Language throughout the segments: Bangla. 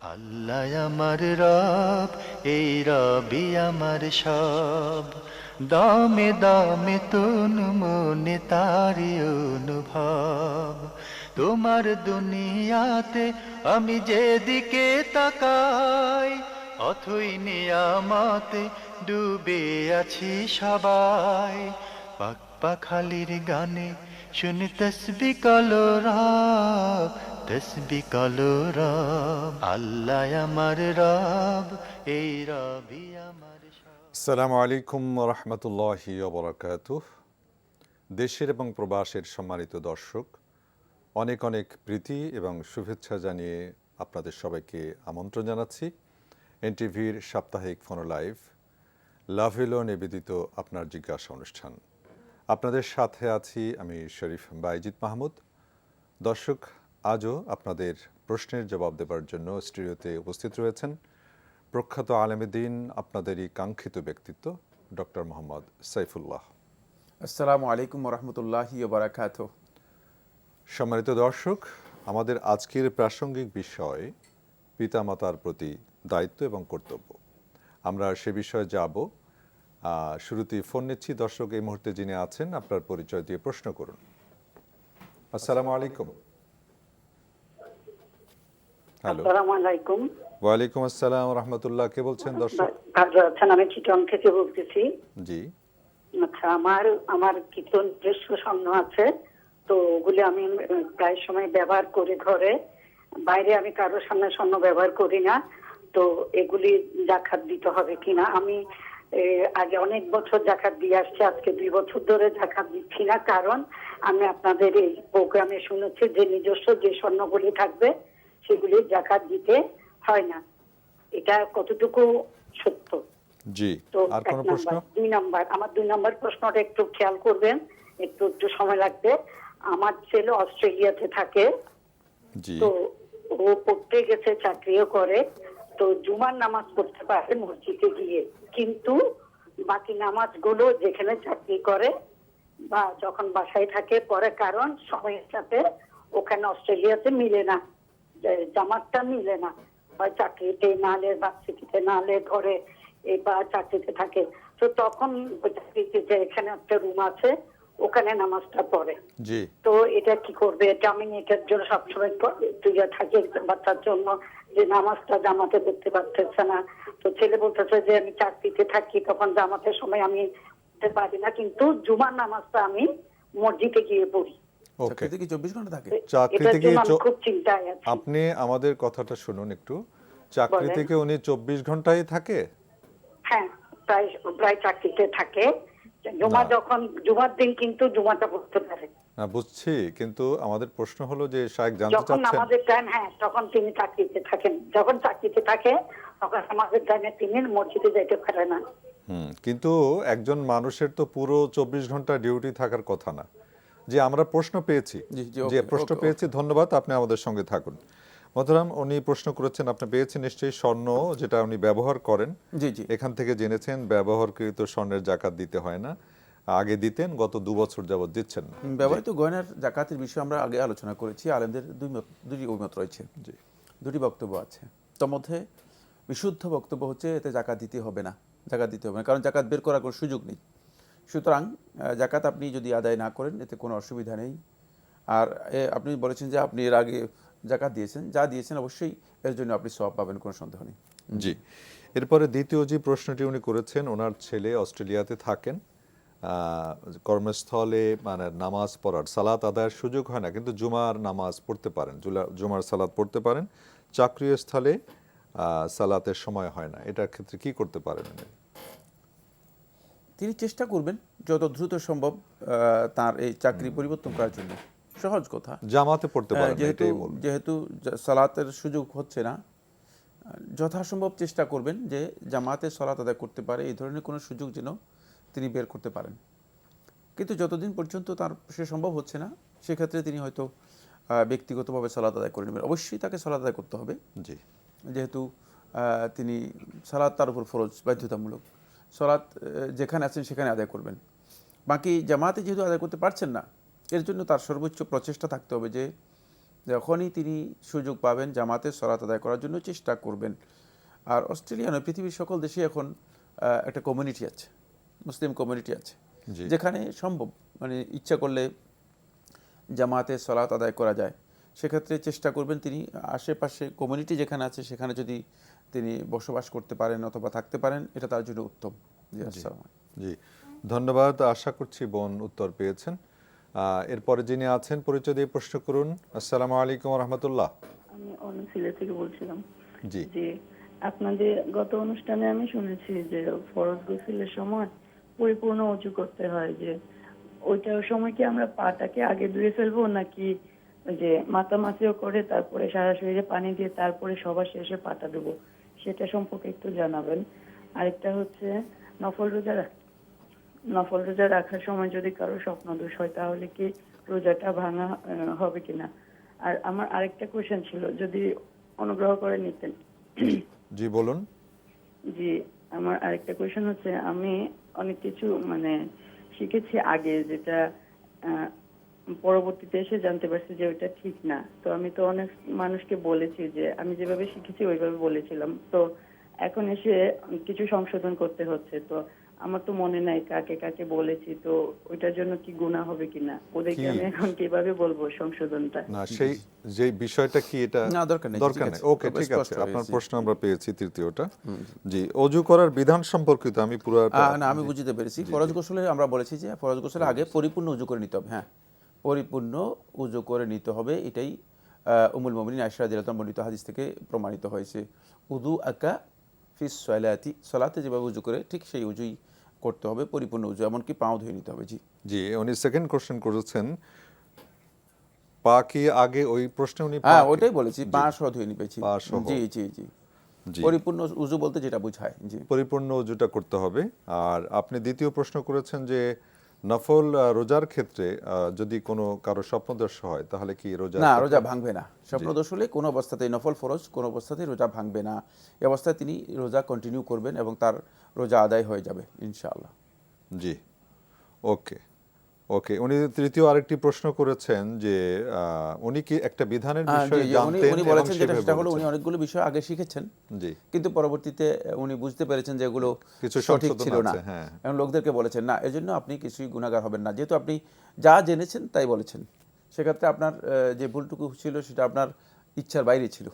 আল্লাহ আমার রব, এই রবি আমার সব। দামে দামে তন মনে তারি অনুভব। তোমার দুনিয়াতে আমি যেদিকে তাকাই, অথই নিয়ামতে ডুবে আছি সবাই। পাক পাখালির গানে শুনি তসবি কলরব, তসবি কলরব। আল্লাহ আমার রব, এই রবি আমার সব। আসসালামু আলাইকুম রহমতুল্লাহি ওবরাকাতুহ। দেশের এবং প্রবাসের সম্মানিত দর্শক, অনেক অনেক প্রীতি এবং শুভেচ্ছা জানিয়ে আপনাদের সবাইকে আমন্ত্রণ জানাচ্ছি এনটিভির সাপ্তাহিক ফোনো লাইভ লাভ এলো নিবেদিত আপনার জিজ্ঞাসা অনুষ্ঠান। আপনাদের সাথে আছি আমি শরীফ বাইজিদ মাহমুদ। দর্শক, আজও আপনাদের প্রশ্নের জবাব দেবার জন্য স্টুডিওতে উপস্থিত রয়েছেন প্রখ্যাত আলেমদ্বীন, আপনাদেরই কাঙ্ক্ষিত ব্যক্তিত্ব ডক্টর মোহাম্মদ সাইফুল্লাহ। আসসালামু আলাইকুম রহমতুল্লাহি বারাকাতুহ। সম্মানিত দর্শক, আমাদের আজকের প্রাসঙ্গিক বিষয় পিতামাতার প্রতি দায়িত্ব এবং কর্তব্য। আমরা সে বিষয়ে যাব। শুরুতেই ফোন নিচ্ছি। দর্শক এই মুহূর্তে যিনি আছেন, আপনার পরিচয় দিয়ে প্রশ্ন করুন। আসসালামু আলাইকুম। হ্যালো। আসসালামু আলাইকুম। ওয়ালাইকুম আসসালাম রহমতুল্লাহ। কে বলছেন দর্শক? ভালো আছেন? আমি চিটং থেকে বলতেছি। জি। আচ্ছা, আমার কিছু নিজস্ব স্বর্ণ আছে, তো ওগুলি আমি প্রায় সময় ব্যবহার করি ঘরে। বাইরে আমি কারোর সামনে স্বর্ণ ব্যবহার করি না। তো এগুলি জাকাত দিতে হবে কিনা? আমি আগে অনেক বছর জাকাত দিয়ে আসছি, আজকে 2 বছর ধরে জাকাত দিচ্ছি না। কারণ আমি আপনাদের এই প্রোগ্রামে শুনেছি যে নিজস্ব যে স্বর্ণগুলি থাকবে সেগুলি জাকাত দিতে হয় না। এটা কতটুকু সত্য? জি। তো আর কোন প্রশ্ন? 2 নাম্বার, আমার 2 নাম্বার প্রশ্নটা একটু খেয়াল করবেন, একটু সময় লাগবে। আমার ছেলে অস্ট্রেলিয়াতে থাকে, জি। তো ও পড়তে গেছে, চাকরিও করে। তো জুমার নামাজ পড়তে পারে মসজিদে গিয়ে, কিন্তু বাকি নামাজগুলো যেখানে চাকরি করে বা যখন বাসায় থাকে পরে, কারণ সময়ের সাথে ওখানে অস্ট্রেলিয়াতে মিলে না, জামাতটা মিলে না। হয় চাকরিতে নালে, ভার্সিটিতে নালে, ঘরে বা চাকরিতে থাকে। তো তখন চাকরিতে যে এখানে একটা রুম আছে, ওখানে নামাজটা পড়ে। জি। তো এটা কি করবে? এটা আমি এটার জন্য সবসময় তুই থাকি বাচ্চার জন্য, যে নামাজটা জামাতে পড়তে পারতেছে না। তো ছেলে বলতেছে যে আমি চাকরিতে থাকি, তখন জামাতের সময় আমি পড়তে পারি না, কিন্তু জুমার নামাজটা আমি মসজিদে গিয়ে পড়ি। ওকে। চাকরিতে কি 24 ঘন্টা থাকে? চাকরি এটার থেকে জন্য আমি খুব চিন্তায় আছি। আপনি আমাদের কথাটা শুনুন একটু। চাকরি বলেন। থেকে উনি 24 ঘন্টাই থাকে? হ্যাঁ, প্রায় প্রায় চাকরিতে থাকে। জুমা না। যখন জুমার দিন কিন্তু জুমাটা পড়তে পারে। না, বুঝছি, কিন্তু আমাদের প্রশ্ন হলো যে শায়েখ জানতে যখন চাচ্ছেন। নামাজের টাইম, হ্যাঁ, তখন তিনি চাকরিতে থাকেন। যখন চাকরিতে থাকে তখন নামাজের টাইমে তিনি মসজিদে যাইতে পারে না। কিন্তু একজন মানুষের তো পুরো 24 ঘন্টা ডিউটি থাকার কথা না। যে আমরা প্রশ্ন পেয়েছি, জি, জি, যে ওকে, প্রশ্ন ওকে, পেয়েছি, ওকে। ধন্যবাদ, আপনি আমাদের সঙ্গে থাকুন। মহতারাম, উনি প্রশ্ন করেছেন, আপনি পেয়েছেন নিশ্চয়ই স্বর্ণ যেটা উনি ব্যবহার করেন। জি, জি। এখান থেকে জেনেছেন ব্যবহারকৃত স্বর্ণের জাকাত দিতে হয় না। আগে দিতেন, গত 2 বছর যাবৎ দিচ্ছেন না। জি। ব্যবহৃত গয়নার জাকাতের বিষয়ে আমরা আগে আলোচনা করেছি। আলেমদের দুটি অভিমত রয়েছে, জি। দুটি বক্তব্য আছে। তার মধ্যে বিশুদ্ধ বক্তব্য হচ্ছে এতে জাকাত দিতে হবে না, জাকাত দিতে হবে না, কারণ জাকাত বের করার কোনো সুযোগ নেই। সুতরাং জাকাত আপনি যদি আদায় না করেন এতে কোনো অসুবিধা নেই। আর আপনি বলেছেন যে আপনি এর আগে জাকাত দিয়েছেন, যা দিয়েছেন অবশ্যই এর জন্য আপনি সওয়াব পাবেন, কোনো সন্দেহ নেই। জি। এরপরে দ্বিতীয় যে প্রশ্নটি উনি করেছেন, ওনার ছেলে অস্ট্রেলিয়াতে থাকেন, কর্মস্থলে মানে নামাজ পড়ার, সালাত আদায়ের সুযোগ হয় না, কিন্তু জুমার নামাজ পড়তে পারেন, জুমার সালাত পড়তে পারেন। চাকরির স্থলে সালাতের সময় হয় না, এটার ক্ষেত্রে কি করতে পারেন উনি? তিনি চেষ্টা করবেন যত দ্রুত সম্ভব তার এই চাকরি পরিবর্তন করার জন্য। সহজ কথা। জামাতে পড়তে পারেন না, যেহেতু এটাই বলুন। যেহেতু সালাতের সুযোগ হচ্ছে না, যথাসম্ভব চেষ্টা করবেন যে জামাতে সালাত আদায় করতে পারে এই ধরনের কোনো সুযোগ যেন তিনি বের করতে পারেন। কিন্তু যতদিন পর্যন্ত তার সে সম্ভব হচ্ছে না, সেক্ষেত্রে তিনি হয়তো ব্যক্তিগতভাবে সালাত আদায় করে নেবেন। অবশ্যই তাকে সালাত আদায় করতে হবে, জি। যেহেতু তিনি সালাত তার উপর ফরজ, বাধ্যতামূলক। সালাত যেখানে আছেন সেখানে আদায় করবেন। বাকি জামাতে যেহেতু আদায় করতে পারছেন না, এর জন্য তার সর্বোচ্চ প্রচেষ্টা থাকতে হবে যে যখনই তিনি সুযোগ পাবেন জামাতের সলাত আদায় করার জন্য চেষ্টা করবেন। আর অস্ট্রেলিয়া নয়, পৃথিবীর সকল দেশে এখন একটা কমিউনিটি আছে, মুসলিম কমিউনিটি আছে, জি যেখানে সম্ভব মানে ইচ্ছা করলে জামাতে সলাত আদায় করা যায়। সেক্ষেত্রে চেষ্টা করবেন তিনি আশেপাশে কমিউনিটি যেখানে আছে সেখানে যদি তিনি বসবাস করতে পারেন অথবা থাকতে পারেন, এটা তার জন্য উত্তম। জি, আসসালামু আলাইকুম। জি ধন্যবাদ। আশা করছি বোন উত্তর পেয়েছেন। এরপরে যিনি আছেন পরিচয় দিয়ে প্রশ্ন করুন। আসসালামু আলাইকুম রহমতুল্লাহ। আমি অন্য সিলেট থেকে বলছিলাম জি যে আপনাদের গত অনুষ্ঠানে আমি শুনেছি যে ফরজ গোসলের সময় পরিপূর্ণ উঁচু করতে হয়, যে ওইটার সময় কি আমরা পাটাকে আগে ধুয়ে ফেলবো নাকি ওই যে মাথামাছিও করে তারপরে সারা শরীরে পানি দিয়ে তারপরে সবার শেষে পাটা দেবো, সেটা সম্পর্কে একটু জানাবেন। আরেকটা হচ্ছে নফল রোজা নফল রোজা রাখার সময় যদি কারো স্বপ্নদোষ হয় তাহলে কি রোজাটা ভাঙা হবে কিনা। আর আমার আরেকটা কোয়েশ্চেন ছিল, যদি অনুগ্রহ করে নিতেন। জি বলুন। জি, আমার আরেকটা কোয়েশ্চেন হচ্ছে, আমি অনেক কিছু মানে শিখেছি আগে, যেটা আহ, পরবর্তীতে এসে জানতে পারছি যে ওইটা ঠিক না। তো আমি তো অনেক মানুষকে বলেছি যে আমি যেভাবে শিখেছি ওইভাবে বলেছিলাম, তো এখন এসে কিছু সংশোধন করতে হচ্ছে। তো আমার তো মনে নাই কাকে কাকে বলেছি, তো ওইটার জন্য কি গুনাহ হবে কিনা, ওদেরকে কি? আমি এখন কিভাবে বলবো সংশোধনটা। না সেই যে বিষয়টা কি এটা না, দরকার নেই, দরকার ঠিক নেই। আছে, ওকে খুব ঠিক স্পষ্ট আছে, আপনার হয়েছে। প্রশ্ন আমরা পেয়েছি তৃতীয়টা। জি অজু করার বিধান সম্পর্কিত আমি পুরোটা না, আমি বুঝতে পেরেছি। ফরজ গোসলে আমরা বলেছি যে ফরজ গোসলে আগে পরিপূর্ণ উজু করে নিতে হবে। হ্যাঁ, পরিপূর্ণ উজু করে নিতে হবে, এটাই উম্মুল মুমিনিন আয়েশা রাদিয়াল্লাহু আনহা বর্ণিত হাদিস থেকে প্রমাণিত হয়েছে। উদু আকা ফিস সলাতি, সলাতে যেভাবে উজু করে ঠিক সেই উজুই করতে হবে, পরিপূর্ণ উজু, এমনকি পাও ধুয়ে নিতে হবে। জি জি উনি সেকেন্ড কোশ্চেন করেছেন পা কি আগে, ওই প্রশ্নে উনি হ্যাঁ, পা ওইটাই বলেছি, পা সহ ধুয়ে নিবেছি। পা সহ। জি জি জি, জি পরিপূর্ণ উজু বলতে যেটা বোঝায়। জি পরিপূর্ণ উজুটা করতে হবে। আর আপনি দ্বিতীয় প্রশ্ন করেছেন যে নফল রোজার ক্ষেত্রে যদি কোনো কারো স্বপ্নদোষ হয় তাহলে কি রোজা না, থাকবে? রোজা ভাঙবে না। স্বপ্নদোষ হলে কোনো অবস্থাতেই, নফল ফরজ কোনো অবস্থাতেই রোজা ভাঙবে না। এই অবস্থায় তিনি রোজা কন্টিনিউ করবেন এবং তার রোজা আদায় হয়ে যাবে ইনশাআল্লাহ। জি ওকে ওকে। উনি তৃতীয় আরেকটি প্রশ্ন করেছেন যে উনি কি একটা বিধানের জি বিষয়ে জি, উনি জানতেন উনি এবং বলেছেন যেটা, সেভাবে সেটা হলো উনি বলেছেন। অনেকগুলো বিষয় আগে শিখেছেন, জি কিন্তু পরবর্তীতে উনি বুঝতে পেরেছেন যে এগুলো কিছু সঠিক সংশোধন ছিল না, আছে, হ্যাঁ। এবং লোকদেরকে বলেছেন না, এজন্য আপনি কিছুই গুনাহগার হবেন না, যেহেতু আপনি যা জেনেছেন তাই বলেছেন। সেক্ষেত্রে আপনার যে ভুলটুকু ছিল সেটা আপনার ইচ্ছার বাইরে ছিল।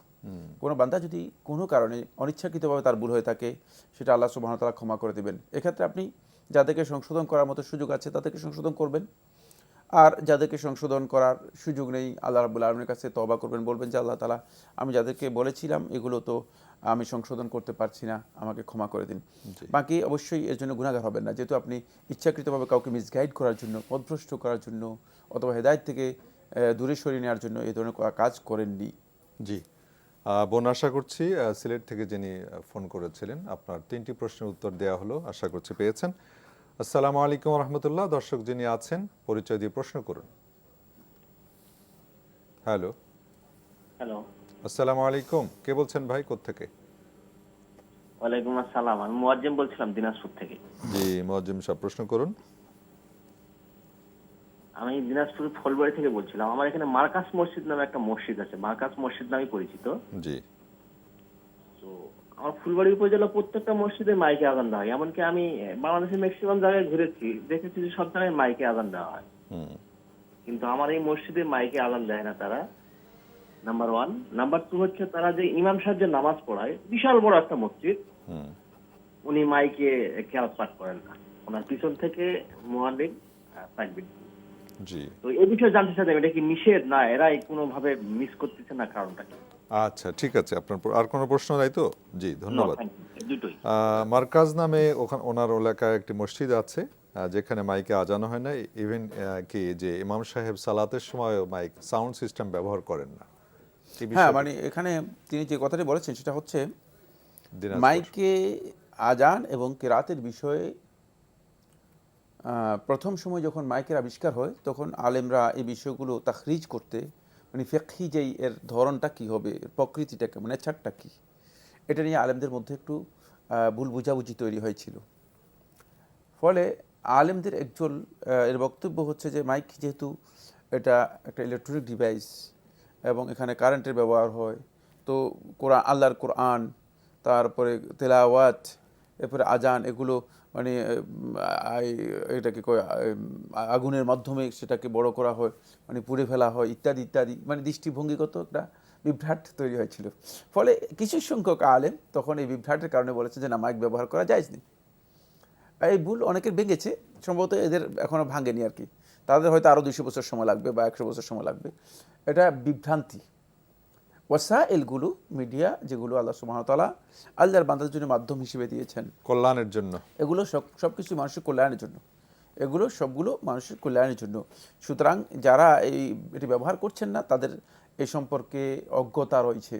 কোনো বান্দা যদি কোনো কারণে অনিচ্ছাকৃতভাবে তার ভুল হয়ে থাকে, সেটা আল্লাহ সুবহানাহু ওয়া তাআলা ক্ষমা করে দেবেন। এক্ষেত্রে আপনি যাদেরকে সংশোধন করার মতো সুযোগ আছে তাদেরকে সংশোধন করবেন, আর যাদেরকে সংশোধন করার সুযোগ নেই আল্লাহ রাব্বুল আলামিনের কাছে তওবা করবেন, বলবেন যে আল্লাহ তাআলা, আমি যাদেরকে বলেছিলাম এগুলো তো আমি সংশোধন করতে পারছি না, আমাকে ক্ষমা করে দিন। বাকি অবশ্যই এর জন্য গুনাহগার হবেন না, যেহেতু আপনি ইচ্ছাকৃতভাবে কাউকে মিসগাইড করার জন্য, পথভ্রষ্ট করার জন্য অথবা হেদায়েত থেকে দূরে সরিয়ে নেওয়ার জন্য এই ধরনের কাজ করেননি। জি বোন, আশা করছি সিলেট থেকে যিনি ফোন করেছিলেন আপনার তিনটি প্রশ্নের উত্তর দেওয়া হলো, আশা করছি পেয়েছেন। আসসালামু আলাইকুম রহমতুল্লাহ। দর্শক যিনি আছেন পরিচয় দিয়ে প্রশ্ন করুন। হ্যালো হ্যালো, আসসালামু আলাইকুম, কে বলছেন ভাই, কোত্থেকে? ওয়ালাইকুম আসসালাম। আমি মুয়াজ্জিম বলছিলাম দিনাজপুর থেকে। জি মুয়াজ্জিম সাহেব প্রশ্ন করুন। আমি দিনাজপুর ফলবাড়ি থেকে বলছিলাম। আমার এখানে মার্কাস মসজিদ নামে একটা মসজিদ আছে, মার্কাস মসজিদ নামে পরিচিত। জি তো আমার ফুলবাড়ি উপজেলা প্রত্যেকটা মসজিদে মাইকে আজান দেওয়া হয়, এমনকি আমি বাংলাদেশের ম্যাক্সিমাম জায়গায় ঘুরেছি, দেখেছি যে সব জায়গায় মাইকে আজান দেওয়া হয়। হুম কিন্তু আমার এই মসজিদে মাইকে আজান দেয় না তারা, নাম্বার ওয়ান। নাম্বার টু হচ্ছে তারা যে ইমাম সাহেব যে নামাজ পড়ায়, বিশাল বড় একটা মসজিদ, হুম উনি মাইকে কেরাত পাঠ করেন না, ওনার পিছন থেকে মুয়াজ্জিন তাকবীর। জি তো এই বিষয়ে জানতে চাইতাম, এটা কি নিষেধ না এরাই কোনোভাবে মিস করতেছে না, কারণটা কি? আচ্ছা ঠিক আছে, আপনার আর কোনো প্রশ্ন নাই তো? জি ধন্যবাদ। No, thank you. দুটোই। মার্কাজ নামে ওখানে ওনার এলাকায় একটি মসজিদ আছে যেখানে মাইকে আজানো হয় না, ইভেন কি যে ইমাম সাহেব সালাতের সময় মাইক সাউন্ড সিস্টেম ব্যবহার করেন না। এই হ্যাঁ, বিষয়টি মানে এখানে তিনি যে কথাটি বলেছেন সেটা হচ্ছে দিনাজপুর। মাইকে আজান এবং কেরাতের বিষয়ে প্রথম সময় যখন মাইকের আবিষ্কার হয় তখন আলেমরা এই বিষয়গুলো তাখরিজ করতে, মানে ফিকহি যেই এর ধরনটা কী হবে, এর প্রকৃতিটা কেমন, নেচারটা কী, এটা নিয়ে আলেমদের মধ্যে একটু ভুল বুঝাবুঝি তৈরি হয়েছিল। ফলে আলেমদের একজন এর বক্তব্য হচ্ছে যে মাইক যেহেতু এটা একটা ইলেকট্রনিক ডিভাইস, এবং এখানে কারেন্টের ব্যবহার হয়। তো কোরআন, আল্লাহর কোরআন, তারপরে তেলাওয়াত, এরপরে আজান, এগুলো মানে এটাকে কয় আগুনের মাধ্যমে সেটাকে বড় করা হয়, মানে পুড়ে ফেলা হয় ইত্যাদি ইত্যাদি, মানে দৃষ্টিভঙ্গিগত একটা বিভ্রাট তৈরি হয়েছিল। ফলে কিছু সংখ্যক আলেম তখন এই বিভ্রাটের কারণে বলেছে যে না, মাইক ব্যবহার করা যায়জ নেই। এই ভুল অনেকের ভেঙেছে, সম্ভবত এদের এখনও ভাঙেনি আর কি, তাদের হয়তো আরও 200 বছর সময় লাগবে বা 100 বছর সময় লাগবে। এটা বিভ্রান্তি। ওয়াসাইলগুলো, মিডিয়া যেগুলো আল্লাহ সুবহানাহু ওয়া তাআলা আল্লাহর বান্দাদের জন্য মাধ্যম হিসেবে দিয়েছেন, কল্যাণের জন্য, এগুলো সব কিছু মানুষের কল্যাণের জন্য, এগুলো সবগুলো মানুষের কল্যাণের জন্য। সুতরাং যারা এটি ব্যবহার করছেন না তাদের এ সম্পর্কে অজ্ঞতা রয়েছে।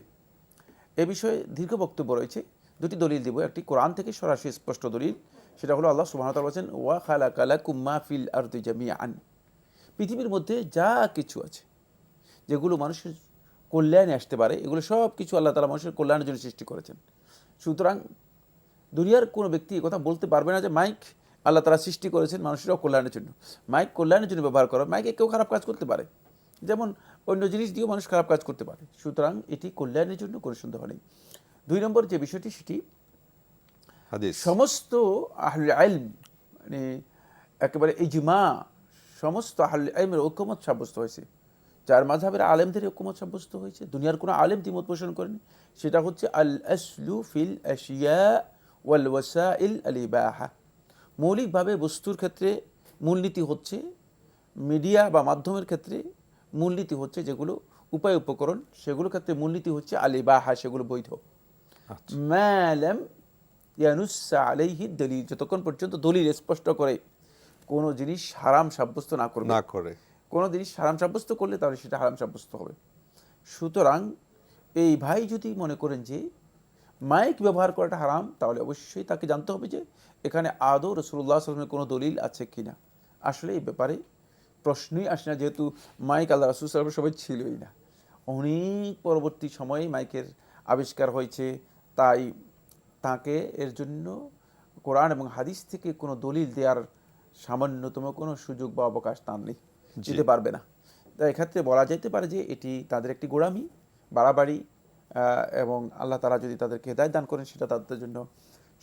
এ বিষয়ে দীর্ঘ বক্তব্য রয়েছে, দুটি দলিল দিব। একটি কোরআন থেকে সরাসরি স্পষ্ট দলিল, সেটা হলো আল্লাহ সুবহানাহু ওয়া তাআলা বলেছেন ওয়া খালাকা লাকুম মা ফিল আরদি জামিআন, পৃথিবীর মধ্যে যা কিছু আছে যেগুলো মানুষের কল্যাণে আসতে পারে, এগুলো সব কিছু আল্লাহ তাআলা মানুষের কল্যাণের জন্য সৃষ্টি করেছেন। সুতরাং দুনিয়ার কোনো ব্যক্তি কথা বলতে পারবে না যে মাইক আল্লাহ তাআলা সৃষ্টি করেছেন মানুষের কল্যাণের জন্য। মাইক কল্যাণের জন্য ব্যবহার করা, মাইকে কেউ খারাপ কাজ করতে পারে, যেমন অন্য জিনিস দিয়েও মানুষ খারাপ কাজ করতে পারে। সুতরাং এটি কল্যাণের জন্য কোনো সন্দেহ নেই। 2 নম্বর যে বিষয়টি, সেটি হাদিস, সমস্ত আহলুল ইলম, মানে একেবারে ইজমা, সমস্ত আহলুল ইলমের ঐকমত সাব্যস্ত হয়েছে, চার মাযহাবের আলেমদের ঐকমত সাব্যস্ত হয়েছে, দুনিয়ার কোনো আলেম দ্বিমত পোষণ করেনি। সেটা হচ্ছে আল আসলু ফিল আশিয়া ওয়াল ওয়াসাইল আল ইবাহা, মৌলিকভাবে বস্তুর ক্ষেত্রে মূলনীতি হচ্ছে, মিডিয়া বা মাধ্যমের ক্ষেত্রে মূলনীতি হচ্ছে যেগুলো উপায় উপকরণ, সেগুলোর ক্ষেত্রে মূলনীতি হচ্ছে আল ইবাহা, সেগুলো বৈধ। মা লাম ইয়ানুসা আলাইহি দলিল, যতক্ষণ পর্যন্ত দলিল স্পষ্ট করে কোনো জিনিস হারাম সাব্যস্ত না করে, কোনো জিনিস হারাম সাব্যস্ত করলে তাহলে সেটা হারাম সাব্যস্ত হবে। সুতরাং এই ভাই যদি মনে করেন যে মাইক ব্যবহার করাটা হারাম, তাহলে অবশ্যই তাকে জানতে হবে যে এখানে আদৌ রাসূলুল্লাহ সাল্লাল্লাহু আলাইহি ওয়াসাল্লামের কোনো দলিল আছে কিনা। আসলে এই ব্যাপারে প্রশ্নই আসে না, যেহেতু মাইক আল্লাহ রাসূল সাল্লাল্লাহু আলাইহি ওয়াসাল্লামের সময় ছিলই না, অনেক পরবর্তী সময়ে মাইকের আবিষ্কার হয়েছে। তাই তাকে এর জন্য কোরআন এবং হাদিস থেকে কোনো দলিল দেওয়ার সামান্যতম কোনো সুযোগ বা অবকাশ তার নেই, দিতে পারবে না। তাই এক্ষেত্রে বলা যেতে পারে যে এটি তাদের একটি গোঁড়ামি, বাড়াবাড়ি, এবং আল্লাহ তাআলা যদি তাদেরকে হেদায়েত দান করেন সেটা তাদের জন্য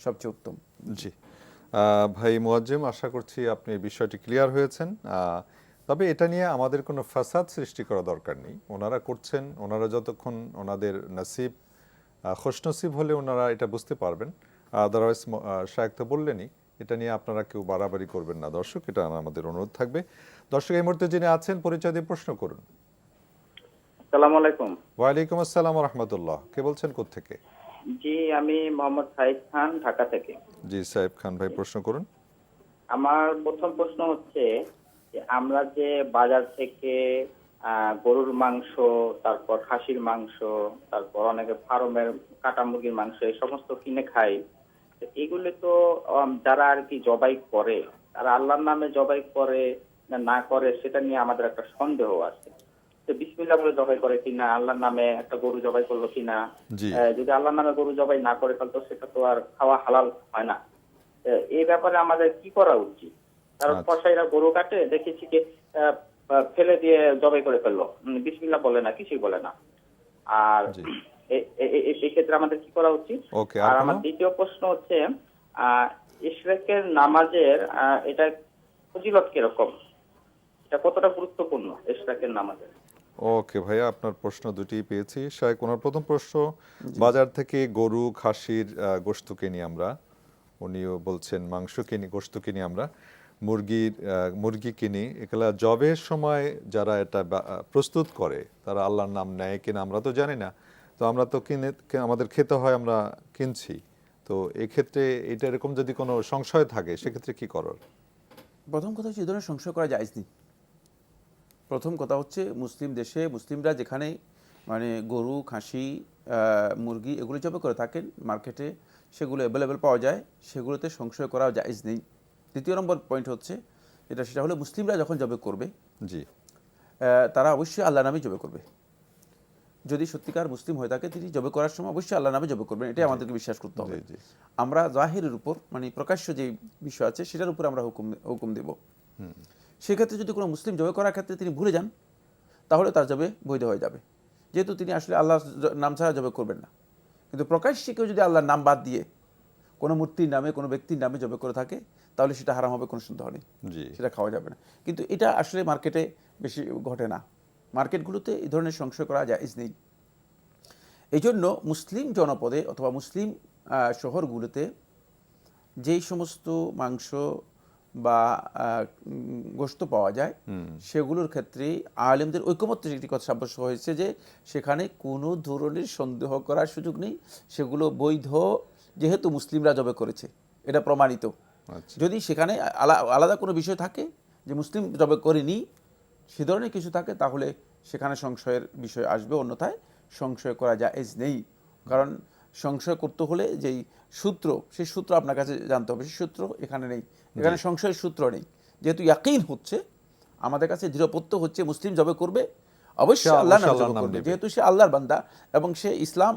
সবচেয়ে উত্তম। জি ভাই মুয়াজ্জেম, আশা করছি আপনি বিষয়টি ক্লিয়ার হয়েছেন। তবে এটা নিয়ে আমাদের কোনো ফাসাদ সৃষ্টি করা দরকার নেই। ওনারা করছেন, ওনারা যতক্ষণ ওনাদের নসিব খুশনসিব হলে ওনারা এটা বুঝতে পারবেন। আদারওয়াইজ শায়েখ তো বললেনই, এটা নিয়ে আপনারা কেউ বাড়াবাড়ি করবেন না দর্শক, এটা আমাদের অনুরোধ থাকবে। দর্শক এই মুহূর্তে যিনি আছেন পরিচয় দিয়ে প্রশ্ন করুন। আসসালামু আলাইকুম। ওয়ালাইকুম আসসালাম ওয়া রাহমাতুল্লাহ। কে বলছেন, কোত্থেকে? জি, আমি মোহাম্মদ সাইদ খান, ঢাকা থেকে। জি সাহেব খান ভাই, প্রশ্ন করুন। আমার প্রথম প্রশ্ন হচ্ছে যে আমরা যে বাজার থেকে গরুর মাংস, তারপর খাসির মাংস, তারপর অনেকে ফার্মের কাটা মুরগির মাংস, এই সমস্ত কিনে খাই, তো এগুলো তো যারা আর কি জবাই করে, তারা আল্লাহর নামে জবাই করে না না করে, সেটা নিয়ে আমাদের একটা সন্দেহ আছে। তো বিসমিল্লাহ বলে জবাই করে কিনা, আল্লাহর নামে একটা গরু জবাই করলো কিনা। যদি আল্লাহর নামে গরু জবাই না করে ফেলতো, সেটা তো আর খাওয়া হালাল হয় না। এই ব্যাপারে আমাদের কি করা উচিত? কারণ কসাইরা গরু কাটে দেখেছি যে ফেলে দিয়ে জবাই করে ফেললো, বিসমিল্লাহ বলে না, কিছুই বলে না। আর এই ক্ষেত্রে আমাদের কি করা উচিত? আর আমার দ্বিতীয় প্রশ্ন হচ্ছে ইশরাকের নামাজের এটা ফজিলত কিরকম, এটা কতটা গুরুত্বপূর্ণ ইশরাকের নামাজের? ওকে ভাইয়া, আপনার প্রশ্ন দুটি পেয়েছি। শায়েখ, ওনার প্রথম প্রশ্ন, বাজার থেকে গরু খাসির গোশত কিনি আমরা, উনিও বলছেন মাংস কিনি, গোশত কিনি আমরা, মুরগি কিনি, এগুলা জবের সময় যারা এটা প্রস্তুত করে তারা আল্লাহর নাম নেয় কিনা আমরা তো জানি না। তো আমরা তো কিনে আমাদের খেতে হয়, আমরা কিনছি। তো এক্ষেত্রে এটা এরকম যদি কোনো সংশয় থাকে সেক্ষেত্রে কি করার? প্রথম কথা হচ্ছে, এই ধরনের সংশয় করা জায়েজ নেই। প্রথম কথা হচ্ছে, মুসলিম দেশে মুসলিমরা যেখানে মানে গরু, খাসি, মুরগি এগুলো জবাই করে থাকেন, মার্কেটে সেগুলো অ্যাভেলেবেল পাওয়া যায়, সেগুলোতে সংশয় করা জায়েজ নেই। দ্বিতীয় নম্বর পয়েন্ট হচ্ছে সেটা হলো মুসলিমরা যখন জবাই করবে, জি, তারা অবশ্যই আল্লাহর নামে জবাই করবে। যদি সত্যিকার মুসলিম হয়ে থাকে, তিনি জবাই করার সময় অবশ্যই আল্লাহর নামে জবাই করবেন, এটাই আমাদেরকে বিশ্বাস করতে হবে। আমরা জাহিরের উপর, মানে প্রকাশ্য যে বিষয় আছে সেটার উপর আমরা হুকুম দেব। সেক্ষেত্রে যদি কোনো মুসলিম জবাই করার ক্ষেত্রে তিনি ভুলে যান, তাহলে তার জবাই বৈধ হয়ে যাবে। যেহেতু তিনি আসলে আল্লাহর নাম ছাড়া জবে করবেন না। কিন্তু প্রকাশ্যে কেউ যদি আল্লাহর নাম বাদ দিয়ে কোনো মূর্তির নামে কোনো ব্যক্তির নামে জবে করে থাকে তাহলে সেটা হারাম হবে, কোনো সন্দেহ নেই, জি সেটা খাওয়া যাবে না। কিন্তু এটা আসলে মার্কেটে বেশি ঘটে না, মার্কেটগুলোতে এই ধরনের সংশয় করা জায়েজ নেই। এই জন্য মুসলিম জনপদে অথবা মুসলিম শহরগুলোতে যেই সমস্ত মাংস বা গোশত পাওয়া যায় সেগুলোর ক্ষেত্রে আলেমদের ঐকমত্যের একটি কথা সাব্যস্ত হয়েছে যে সেখানে কোনো ধরনের সন্দেহ করার সুযোগ নেই, সেগুলো বৈধ, যেহেতু মুসলিমরা জবে করেছে, এটা প্রমাণিত। আচ্ছা যদি সেখানে আলাদা কোনো বিষয় থাকে যে মুসলিম জবে করেনি, সে ধরনের কিছু থাকে, তাহলে সেখানে সংশয়ের বিষয় আসবে, অন্যথায় সংশয় করা জায়েজ নেই। কারণ সংশয় করতে হলে যেই সূত্র, সেই সূত্র আপনার কাছে জানতে হবে, সেই সূত্র এখানে নেই, এখানে সংশয়ের সূত্র নেই। যেহেতু ইয়াকিন হচ্ছে, আমাদের কাছে দৃঢ়পত্য হচ্ছে মুসলিম জবে করবে, অবশ্যই আল্লাহর নামে জবে করবে, যেহেতু সে আল্লাহর বান্দা এবং সে ইসলাম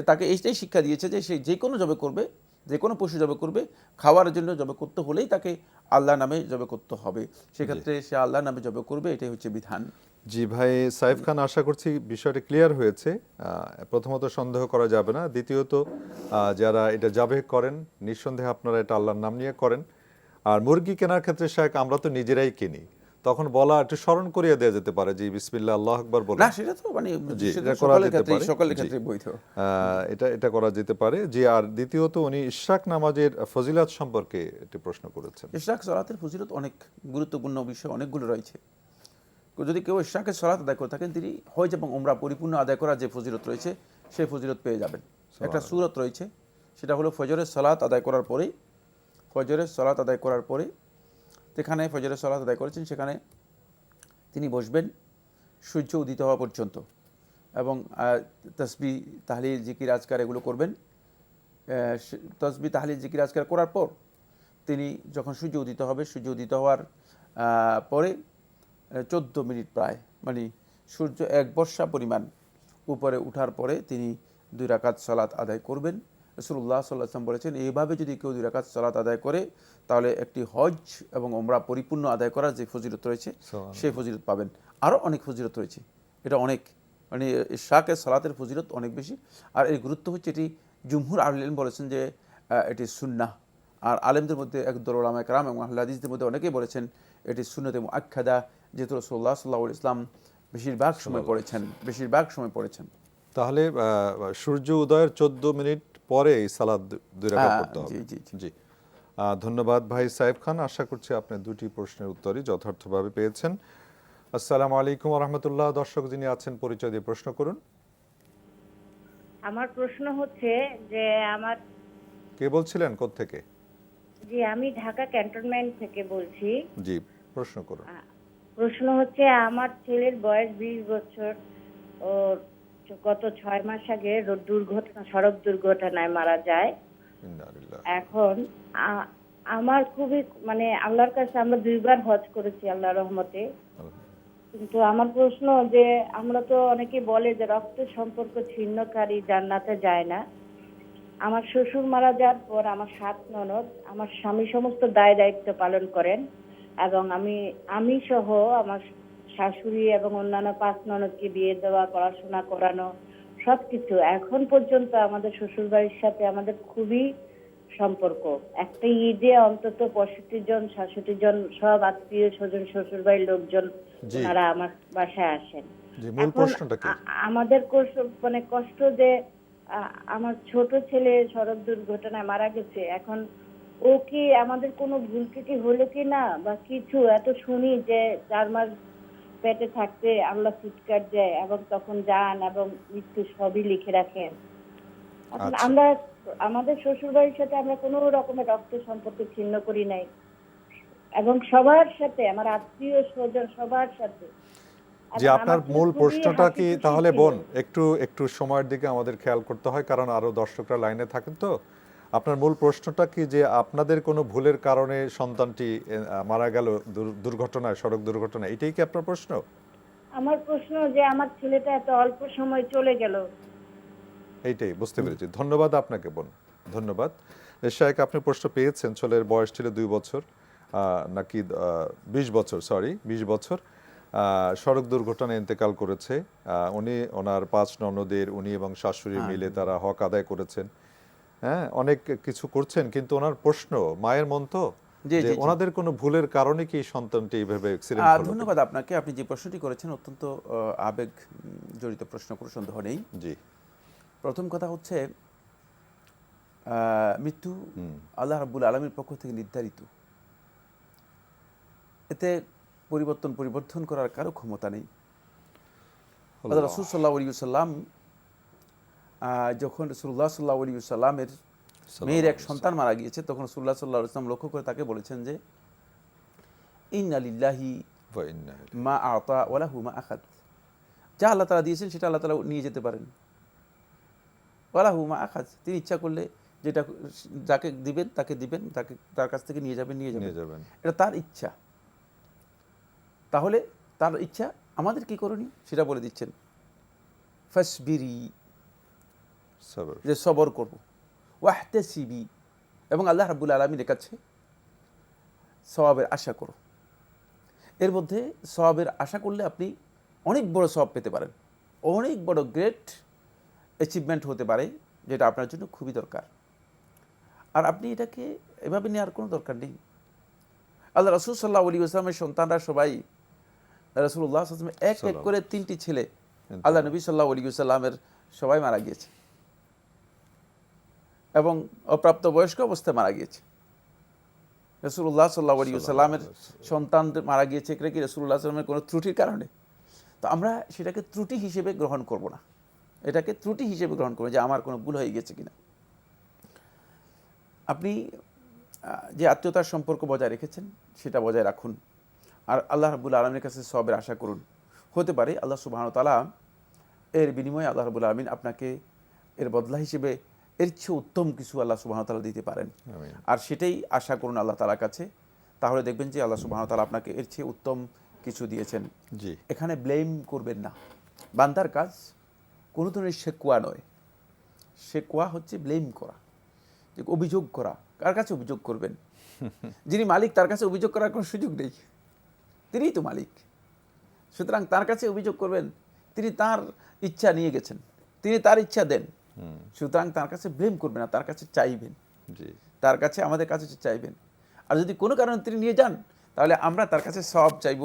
তাকে এইটাই শিক্ষা দিয়েছে যে সে যে কোনো জবে করবে, যে কোনো পশু জবে করবে, খাওয়ার জন্য জবে করতে হলেই তাকে আল্লাহর নামে জবে করতে হবে, সেক্ষেত্রে সে আল্লাহর নামে জবে করবে, এটাই হচ্ছে বিধান। জি ভাই সাইফ খান, আশা করছি বিষয়টা ক্লিয়ার হয়েছে। প্রথমত সন্দেহ করা যাবে না, দ্বিতীয়ত যারা এটা জাবেহ করেন নিঃসন্দেহে আপনারা এটা আল্লাহর নাম নিয়ে করেন। আর মুরগি কেনার ক্ষেত্রে শায়েখ আমরা তো নিজেরাই কিনি, তখন বলা একটু স্মরণ করিয়ে দেওয়া যেতে পারে যে বিসমিল্লাহ আল্লাহু আকবার বলে, না সেটা তো মানে এটা করা যেতে পারে, সকলের ক্ষেত্রে বৈধ, এটা করা যেতে পারে। জি, আর দ্বিতীয়ত উনি ইশরাক নামাজের ফজিলত সম্পর্কে একটি প্রশ্ন করেছেন। ইশরাক সালাতের ফজিলত অনেক গুরুত্বপূর্ণ বিষয় অনেকগুলো রয়েছে। যদি কেউ ইশরাকের সালাত আদায় করে থাকেন, তিনি হজ এবং উমরা পরিপূর্ণ আদায় করার যে ফজিলত রয়েছে সেই ফজিলত পেয়ে যাবেন। একটা সূরত রয়েছে, সেটা হলো ফজরের সালাত আদায় করার পরেই, ফজরের সালাত আদায় করার পরে যেখানে ফজরের সালাত আদায় করেছেন সেখানে তিনি বসবেন সূর্য উদিত হওয়া পর্যন্ত এবং তসবিহ তাহলিল জিকির আজকার এগুলো করবেন। তসবিহ তাহলিল জিকির আজকার করার পর তিনি যখন সূর্য উদিত হবে, সূর্য উদিত হওয়ার পরে 14 মিনিট প্রায়, মানে সূর্য এক বর্ষা পরিমাণ উপরে উঠার পরে তিনি 2 রাকাত সালাত আদায় করবেন। রাসূলুল্লাহ সাল্লাল্লাহু আলাইহি ওয়াসাল্লাম বলেছেন, এইভাবে যদি কেউ 2 রাকাত সালাত আদায় করে তাহলে একটি হজ এবং ওমরা পরিপূর্ণ আদায় করার যে ফজিলত রয়েছে সেই ফজিলত পাবেন। আরও অনেক ফজিলত রয়েছে, এটা অনেক, মানে ইশরাকের সালাতের ফজিলত অনেক বেশি। আর এর গুরুত্ব হচ্ছে, এটি জুমহুর আহলে ইলম বলেছেন যে এটি সুন্নাহ। আর আলেমদের মধ্যে একদল উলামায়ে কেরাম এবং আহলে হাদিসদের মধ্যে অনেকেই বলেছেন এটি সুন্নতে মুআক্কাদা, যেহেতু রাসূলুল্লাহ সাল্লাল্লাহু আলাইহি ওয়াসাল্লাম বেশিরভাগ সময় পড়েছেন। তাহলে সূর্য উদয়ের 14 মিনিট পরে এই সালাত 2 রাকাত পড়তে হবে। জি, ধন্যবাদ ভাই সাইফ খান, আশা করছি আপনি দুটি প্রশ্নের উত্তরই যথার্থভাবে পেয়েছেন। আসসালামু আলাইকুম ওয়া রাহমাতুল্লাহ। দর্শক যিনি আছেন পরিচয় দিয়ে প্রশ্ন করুন। আমার প্রশ্ন হচ্ছে যে আমার, কে বলছিলেন, কোত্থেকে? জি আমি ঢাকা ক্যান্টনমেন্ট থেকে বলছি। জি, প্রশ্ন করুন। প্রশ্ন হচ্ছে আমার ছেলের বয়স 20 বছর, ও গত 6 মাস আগে সড়ক দুর্ঘটনায় মারা যায়। এখন আমার খুবই মানে আল্লাহর কাছে আমরা 2 বার হজ করেছি আল্লাহর রহমতে, কিন্তু আমার প্রশ্ন যে আমরা তো অনেকে বলে যে রক্তের সম্পর্ক ছিন্নকারী জান্নাতে যায় না। আমার শ্বশুর মারা যাওয়ার পর আমার 7 ননদ, আমার স্বামী সমস্ত দায়িত্ব পালন করেন এবং আমি সহ আমার শাশুড়ি এবং অন্যান্য 5 ননদকে বিয়ে দেওয়া, পড়াশোনা করানো, সবকিছু। এখন পর্যন্ত আমাদের শ্বশুর বাড়ির সাথে আমাদের খুবই সম্পর্ক। একটা ঈদে অন্তত 65 জন 66 জন সব আত্মীয় স্বজন শ্বশুর বাড়ির লোকজন ওনারা আমার বাসায় আসেন। আমাদের মানে কষ্ট যে আমার ছোট ছেলে সড়ক দুর্ঘটনায় মারা গেছে, এখন ও কি আমাদের কোনো ভুল ত্রুটি হলো কি না বা কিছু, এত শুনি যে 4 মাস পেটে থাকতে আল্লাহ ফুৎকার দেয় এবং তখন জান এবং মৃত্যু সবই লিখে রাখেন। আমরা আমাদের শ্বশুর বাড়ির সাথে আমরা কোনো রকমের রক্ত সম্পর্ক ছিন্ন করি নাই এবং সবার সাথে আমার আত্মীয় স্বজন সবার সাথে। যে আপনার মূল প্রশ্নটা কি তাহলে বোন, একটু সময়ের দিকে আমাদের খেয়াল করতে হয়, কারণ আরো দর্শকরা লাইনে থাকেন। তো আপনার মূল প্রশ্নটা কি যে আপনাদের কোনো ভুলের কারণে সন্তানটি মারা গেল দুর্ঘটনায়, সড়ক দুর্ঘটনায়, এটাই কি আপনার প্রশ্ন? আমার প্রশ্ন যে আমার ছেলেটা এত অল্প সময় চলে গেল, এইটাই বুঝতে পেরেছি। ধন্যবাদ আপনাকে বোন, ধন্যবাদ। শায়েখ, আপনি প্রশ্ন পেয়েছেন, ছেলের বয়স ছিল 2 বছর নাকি 20 বছর, সরি 20 বছর। সড়ক দুর্ঘটনায় ইন্তেকাল করেছে। উনি ওনার 5 ননদের উনি এবং শাশুড়ি মিলে তারা হক আদায় করেছেন। হ্যাঁ, অনেক কিছু করছেন, কিন্তু ওনার প্রশ্ন মায়ের মন তো জি, যে জি, জি। ওনাদের কোনো ভুলের কারণে কি সন্তানটি এইভাবে অ্যাক্সিডেন্ট হলো? ধন্যবাদ আপনাকে। আপনি যে প্রশ্নটি করেছেন অত্যন্ত আবেগ জড়িত প্রশ্ন, কোনো সন্দেহ নেই। জি, প্রথম কথা হচ্ছে মৃত্যু আল্লাহ রাব্বুল আলামিনের পক্ষ থেকে নির্ধারিত, এতে পরিবর্তন করার কারো ক্ষমতা নেই। আল্লাহ রাসূল সাল্লাল্লাহু আলাইহি ওয়াসাল্লাম যখন রাসূলুল্লাহ সাল্লাল্লাহু আলাইহি ওয়াসাল্লামের মেয়ের এক সন্তান মারা গিয়েছে, তখন রাসূলুল্লাহ সাল্লাল্লাহু আলাইহি ওয়াসাল্লাম লক্ষ্য করে তাকে বলেছেন যে ইন্না লিল্লাহি ওয়া ইন্না ইলাইহি। মা আতা ওয়া লাহু মা আখাদ। যা আল্লাহ তাআলা দিয়েছেন সেটা আল্লাহ তাআলা নিয়ে যেতে পারেন। ওয়া লাহু মা আখাদ, তিনি ইচ্ছা করলে যেটা যাকে দিবেন তাকে দিবেন, তাকে তার কাছ থেকে নিয়ে যাবেন। এটা তার ইচ্ছা। তাহলে তার ইচ্ছা, আমাদের কি করণীয় সেটা বলে দিচ্ছেন। ফাসবিরি, সবর। যে সবর করব, ওয়াহতাসিবি, এবং আল্লাহ রাব্বুল আলামিনের কাছে সওয়াবের আশা করো। এর মধ্যে সওয়াবের আশা করলে আপনি অনেক বড় সওয়াব পেতে পারেন, অনেক বড় গ্রেট অ্যাচিভমেন্ট হতে পারে, যেটা আপনার জন্য খুবই দরকার। আর আপনি এটাকে এভাবে নেওয়ার কোনো দরকার নেই। আল্লাহ রাসূল সাল্লাল্লাহু আলাইহি ওয়াসাল্লামের সন্তানরা সবাই, রাসূলুল্লাহ সাল্লাল্লাহু আলাইহি ওয়াসাল্লাম এক করে 3টি ছেলে আল্লাহ নবী সাল্লাল্লাহু আলাইহি ওয়াসাল্লামের সবাই মারা গিয়েছে, এবং অপ্রাপ্ত বয়স্ক অবস্থায় মারা গিয়েছে। রাসূলুল্লাহ সাল্লাল্লাহু আলাইহি ওয়াসাল্লামের সন্তান মারা গিয়েছে, এটা কি রাসূলুল্লাহ সাল্লাল্লাহু আলাইহি ওয়াসাল্লামের কোনো ত্রুটির কারণে? তো আমরা সেটাকে ত্রুটি হিসেবে গ্রহণ করব না, এটাকে ত্রুটি হিসেবে গ্রহণ করব যে আমার কোনো ভুল হয়ে গেছে কিনা। আপনি যে আত্মীয়তার সম্পর্ক বজায় রেখেছেন সেটা বজায় রাখুন, আর আল্লাহ রাব্বুল আলামিনের কাছে সওয়াবের আশা করুন। হতে পারে আল্লাহ সুবহানাহু ওয়া তাআলা এর বিনিময়ে আল্লাহ রাব্বুল আলামিন আপনাকে এর বদলা হিসেবে এর চেয়ে উত্তম কিছু আল্লাহ সুবহানাহু ওয়া তাআলা দিতে পারেন। আর সেটাই আশা করুন আল্লাহ তাআলার কাছে, তাহলে দেখবেন যে আল্লাহ সুবহানাহু ওয়া তাআলা আপনাকে এর চেয়ে উত্তম কিছু দিয়েছেন। জি, এখানে ব্লেম করবেন না। বান্দার কাজ কোনো ধরনের শেকওয়া নয়। শেকওয়া হচ্ছে ব্লেম করা, যে অভিযোগ করা। কার কাছে অভিযোগ করবেন? যিনি মালিক তার কাছে অভিযোগ করার কোনো সুযোগ নেই, তিনিই তো মালিক। সুতরাং তার কাছে অভিযোগ করবেন, তিনি তার ইচ্ছা নিয়ে গেছেন, তিনি তার ইচ্ছা দেন। সুতরাং তার কাছে ব্লেম করবেন না, তার কাছে চাইবেন। জি, তার কাছে, আমাদের কাছে চাইবেন। আর যদি কোনো কারণে তিনি নিয়ে যান, তাহলে আমরা তার কাছে সওয়াব চাইব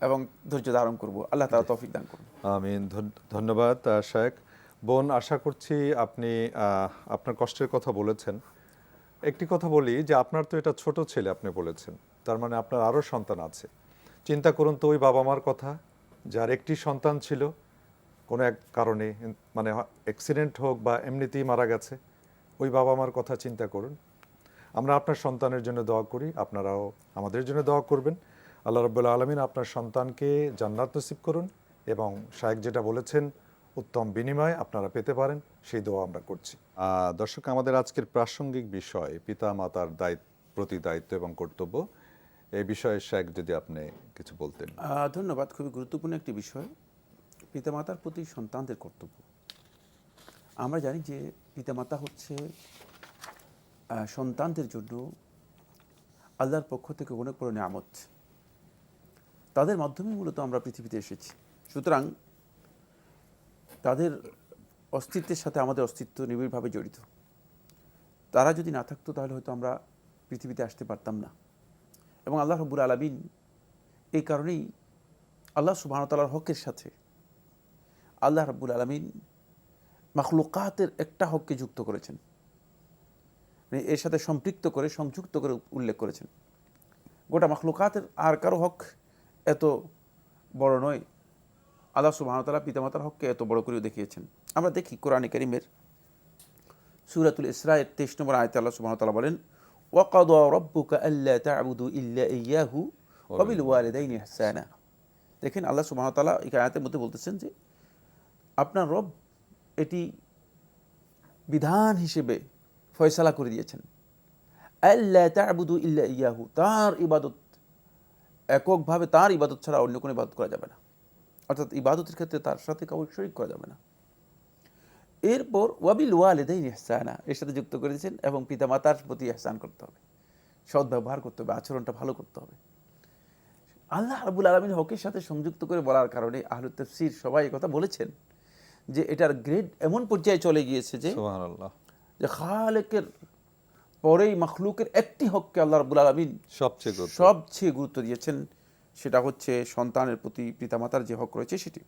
এবং ধৈর্য ধারণ করব। আল্লাহ তাআলা তৌফিক দান করুন। আমিন। ধন্যবাদ শায়েখ। বোন, আশা করছি আপনি আপনার কষ্টের কথা বলেছেন। একটি কথা বলি যে আপনার তো এটা ছোট ছেলে আপনি বলেছেন, তার মানে আপনার আরও সন্তান আছে। চিন্তা করুন তো ওই বাবা মার কথা, যার একটি সন্তান ছিল, কোনো এক কারণে মানে অ্যাক্সিডেন্ট হোক বা এমনিতেই মারা গেছে, ওই বাবা মার কথা চিন্তা করুন। আমরা আপনার সন্তানের জন্য দোয়া করি, আপনারাও আমাদের জন্য দোয়া করবেন। আল্লাহ রাব্বুল আলামিন আপনার সন্তানকে জান্নাত নসিব করুন, এবং শায়েখ যেটা বলেছেন উত্তম বিনিময় আপনারা পেতে পারেন, সেই দোয়া আমরা করছি। দর্শক, আমাদের আজকের প্রাসঙ্গিক বিষয় পিতা মাতার প্রতি দায়িত্ব এবং কর্তব্য, এই বিষয়ে শায়েখ যদি আপনি কিছু বলতেন। ধন্যবাদ। খুবই গুরুত্বপূর্ণ একটি বিষয়, পিতামাতার প্রতি সন্তানদের কর্তব্য। আমরা জানি যে পিতামাতা হচ্ছে সন্তানদের জন্য আল্লাহর পক্ষ থেকে অনেক বড় নিয়ামত। তাদের মাধ্যমে মূলত আমরা পৃথিবীতে এসেছি। সুতরাং তাদের অস্তিত্বের সাথে আমাদের অস্তিত্ব নিবিড়ভাবে জড়িত। তারা যদি না থাকতো তাহলে হয়তো আমরা পৃথিবীতে আসতে পারতাম না। এবং আল্লাহ রাব্বুল আলামিন এই কারণেই আল্লাহ সুবহানাহু ওয়া তাআলার হকের সাথে আল্লাহ রাব্বুল আলামিন মাখলুকাতের একটা হককে যুক্ত করেছেন, মানে এর সাথে সম্পৃক্ত করে, সংযুক্ত করে উল্লেখ করেছেন। গোটা মাখলুকাতের আর কারো হক এত বড় নয়, আল্লাহ সুবহানাহু ওয়া তাআলা পিতামাতার হককে এত বড় করে দেখিয়েছেন। আমরা দেখি কোরআনে কারীমের সূরাতুল ইসরা এর 23 নম্বর আয়াতে আল্লাহ সুবহানাহু ওয়া তাআলা বলেন, ওয়াকাদা রাব্বুকা আল্লা তা'বুদু ইল্লা ইয়্যাহু ওয়া বিল ওয়ালিদাইনি ইহসানা। দেখেন আল্লাহ সুবহানাহু ওয়া তাআলা এই আয়াতের মধ্যে বলতেছেন যে আপনার রব এটি বিধান হিসেবে ফয়সালা করে দিয়েছেন, আল্লা তা'বুদু ইল্লা ইয়্যাহু, তার ইবাদত এককভাবে, তার ইবাদত ছাড়া অন্য কোনো ইবাদত করা যাবে না। অর্থাৎ ইবাদতের ক্ষেত্রে তার সাথে কাউকে শরীক করা যাবে না। এরপর ওয়াবিল ওয়ালিদাইনি ইহসানা এর সাথে যুক্ত করে দিয়েছেন, এবং পিতামাতার প্রতি ইহসান করতে হবে, সৎ ব্যবহার করতে হবে, আচরণটা ভালো করতে হবে। আল্লাহ রাব্বুল আলামিন হকের সাথে সংযুক্ত করে বলার কারণে আহলুত তাফসীর সবাই এই কথা বলেছেন যে এটার গ্রেড এমন পর্যায়ে চলে গিয়েছে যে সুবহানাল্লাহ, খালেকের পরেই মাখলুকের একটি হককে আল্লাহ রাব্বুল আলামিন সবচেয়ে গুরুত্ব দিয়েছেন, সেটা হচ্ছে সন্তানের প্রতি পিতামাতার যে হক রয়েছে সেটি।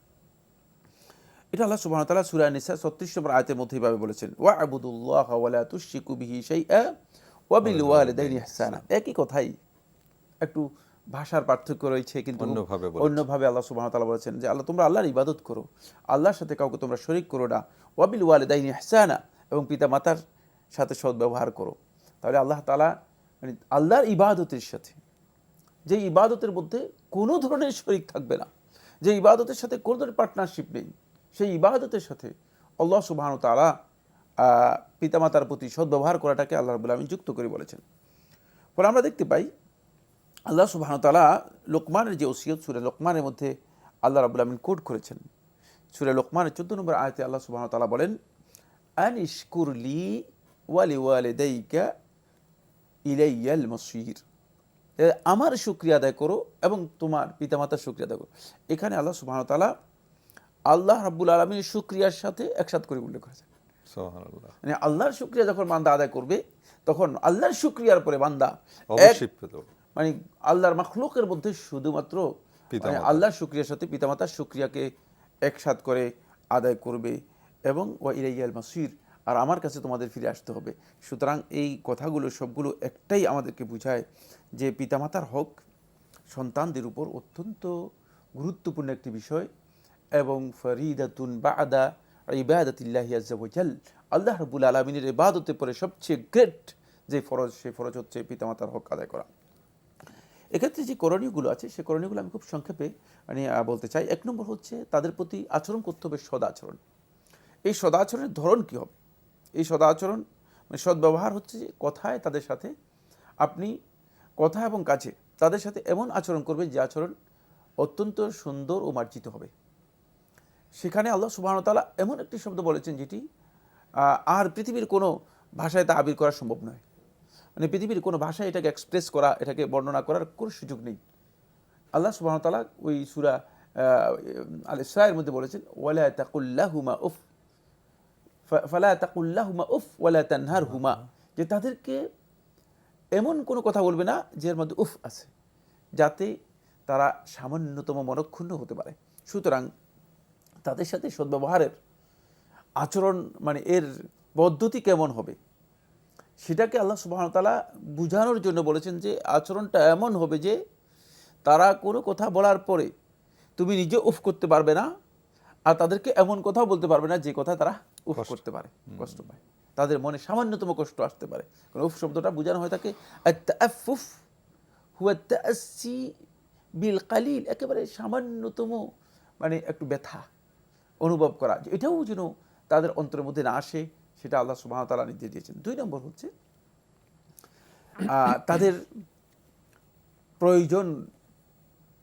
এটা আল্লাহ সুবহানাহু ওয়া তাআলা সূরা নিসা ৩৬ নম্বর আয়াতের মধ্যে এভাবে বলেছেন, ওয়া'বুদুল্লাহা ওয়া লা তুশরিকু বিহি শাইআ ওয়া বিল ওয়ালিদাইনি ইহসানা। একই কথাই, একটু ভাষার পার্থক্য রয়েছে, কিন্তু অন্যভাবে আল্লাহ সুবহানাহু ওয়া তাআলা বলেছেন যে আল্লাহ তোমরা আল্লাহর ইবাদত করো, আল্লাহর সাথে কাউকে তোমরা শরীক করো না, ওয়া বিল ওয়ালিদাইনি ইহসানা, এবং পিতামাতার সাথে সদ্ব্যবহার করো। তাহলে আল্লাহ তাআলা মানে আল্লাহর ইবাদতের সাথে, যে ইবাদতের মধ্যে কোনো ধরনের শরীক থাকবে না, যে ইবাদতের সাথে কোনো ধরনের পার্টনারশিপ নেই, সেই ইবাদতের সাথে আল্লাহ সুবহানাহু ওয়া তাআলা পিতামাতার প্রতি সদ্ব্যবহার করাটাকে আল্লাহ রাব্বুল আলামিন যুক্ত করে বলেছেন। ফলে আমরা দেখতে পাই আল্লাহ সুবহানাহু ওয়া তাআলা লোকমানের যে ওসিয়ত সূরা লোকমানের মধ্যে আল্লাহ রাব্বুল আলামিন কোট করেছেন। সূরা লোকমানের 14 নম্বর আয়াতে আল্লাহ সুবহানাহু ওয়া তাআলা বলেন, আনিশকুর লি ওয়া লিওয়ালিদাইকা ইলাইয়াল মাসির, আমার শুকরিয়া আদায় করো এবং তোমার পিতামাতার শুকরিয়া আদায় করো। এখানে আল্লাহ সুবহানাহু ওয়া তাআলা আল্লাহ রাব্বুল আলামিনের শুকরিয়ার সাথে একসাথ করে উল্লেখ করেছেন। সুবহানাল্লাহ, মানে আল্লাহর শুকরিয়া যখন বান্দা আদায় করবে, তখন আল্লাহর শুকরিয়ার পরে বান্দা মানে আল্লাহর মাখলুকের মধ্যে শুধুমাত্র আল্লাহর শুকরিয়ার সাথে পিতামাতার শুকরিয়াকে একসাথ করে আদায় করবে, এবং ওয়া ইলাইয়াল মাসির, আর আমার কাছে তোমাদের ফিরে আসতে হবে। সুতরাং এই কথাগুলো সবগুলো একটাই আমাদেরকে বুঝায় যে পিতামাতার হক সন্তানদের উপর অত্যন্ত গুরুত্বপূর্ণ একটি বিষয়, এবং ফরিদাতুন বা'দা ইবাদাতিল্লাহি আযজা ওয়া জাল, আল্লাহ রাব্বুল আলামিনের ইবাদতের পরে সবচেয়ে গ্রেট যে ফরজ, সেই ফরজ হচ্ছে পিতামাতার হক আদায় করা। এক্ষেত্রে যে করণীয়গুলো আছে সেই করণীয়গুলো আমি খুব সংক্ষেপে বলতে চাই। 1 নম্বর হচ্ছে তাদের প্রতি আচরণ করতে হবে সদাচরণ। এই সদাচরণের ধরন কী হবে? এই সদাচরণ মানে সদ্ব্যবহার হচ্ছে যে কথায় তাদের সাথে আপনি কথা এবং কাজে তাদের সাথে এমন আচরণ করবেন যে আচরণ অত্যন্ত সুন্দর ও মার্জিত হবে। সেখানে আল্লাহ সুবহানাহু ওয়া তাআলা এমন একটি শব্দ বলেছেন যেটি আর পৃথিবীর কোনো ভাষায় তা আবির করা সম্ভব নয়। মানে পৃথিবীর কোনো ভাষায় এটাকে এক্সপ্রেস করা, এটাকে বর্ণনা করার কোনো সুযোগ নেই। আল্লাহ সুবহানাহু ওয়া তাআলা ওই সূরা আল ইসরা'র মধ্যে বলেছেন, ওয়ালা তাকুল্লাহুমা উফ ফালা তাকুল্লাহুমা উফ ওয়ালা তানহারহুমা, যে তাদেরকে এমন কোনো কথা বলবে না যার মধ্যে উফ আছে, যাতে তারা সামান্যতম মনক্ষুণ্ণ হতে পারে। সুতরাং তাদের সাথে সদ্ব্যবহারের আচরণ মানে এর পদ্ধতি কেমন হবে সেটাকে আল্লাহ সুবহানাহু ওয়া তাআলা বুঝানোর জন্য বলেছেন যে আচরণটা এমন হবে যে তারা কোনো কথা বলার পরে তুমি নিজে উফ করতে পারবে না, আর তাদেরকে এমন কথাও বলতে পারবে না যে কথা তারা উফ করতে পারে, কষ্ট পায়, তাদের মনে সামান্যতম কষ্ট আসতে পারে। কারণ উফ শব্দটা বোঝানো হয়ে থাকে আত-তাআফফুফ হুয়া আত-তাআসসি বিল কালিল, একেবারে সামান্যতম মানে একটু ব্যথা অনুভব করা, এটাও যেন তাদের অন্তরের মধ্যে না আসে, সেটা আল্লাহ সুবহানাহু ওয়া তাআলা নির্দেশ দিয়েছেন। 2 নম্বর হচ্ছে তাদের প্রয়োজন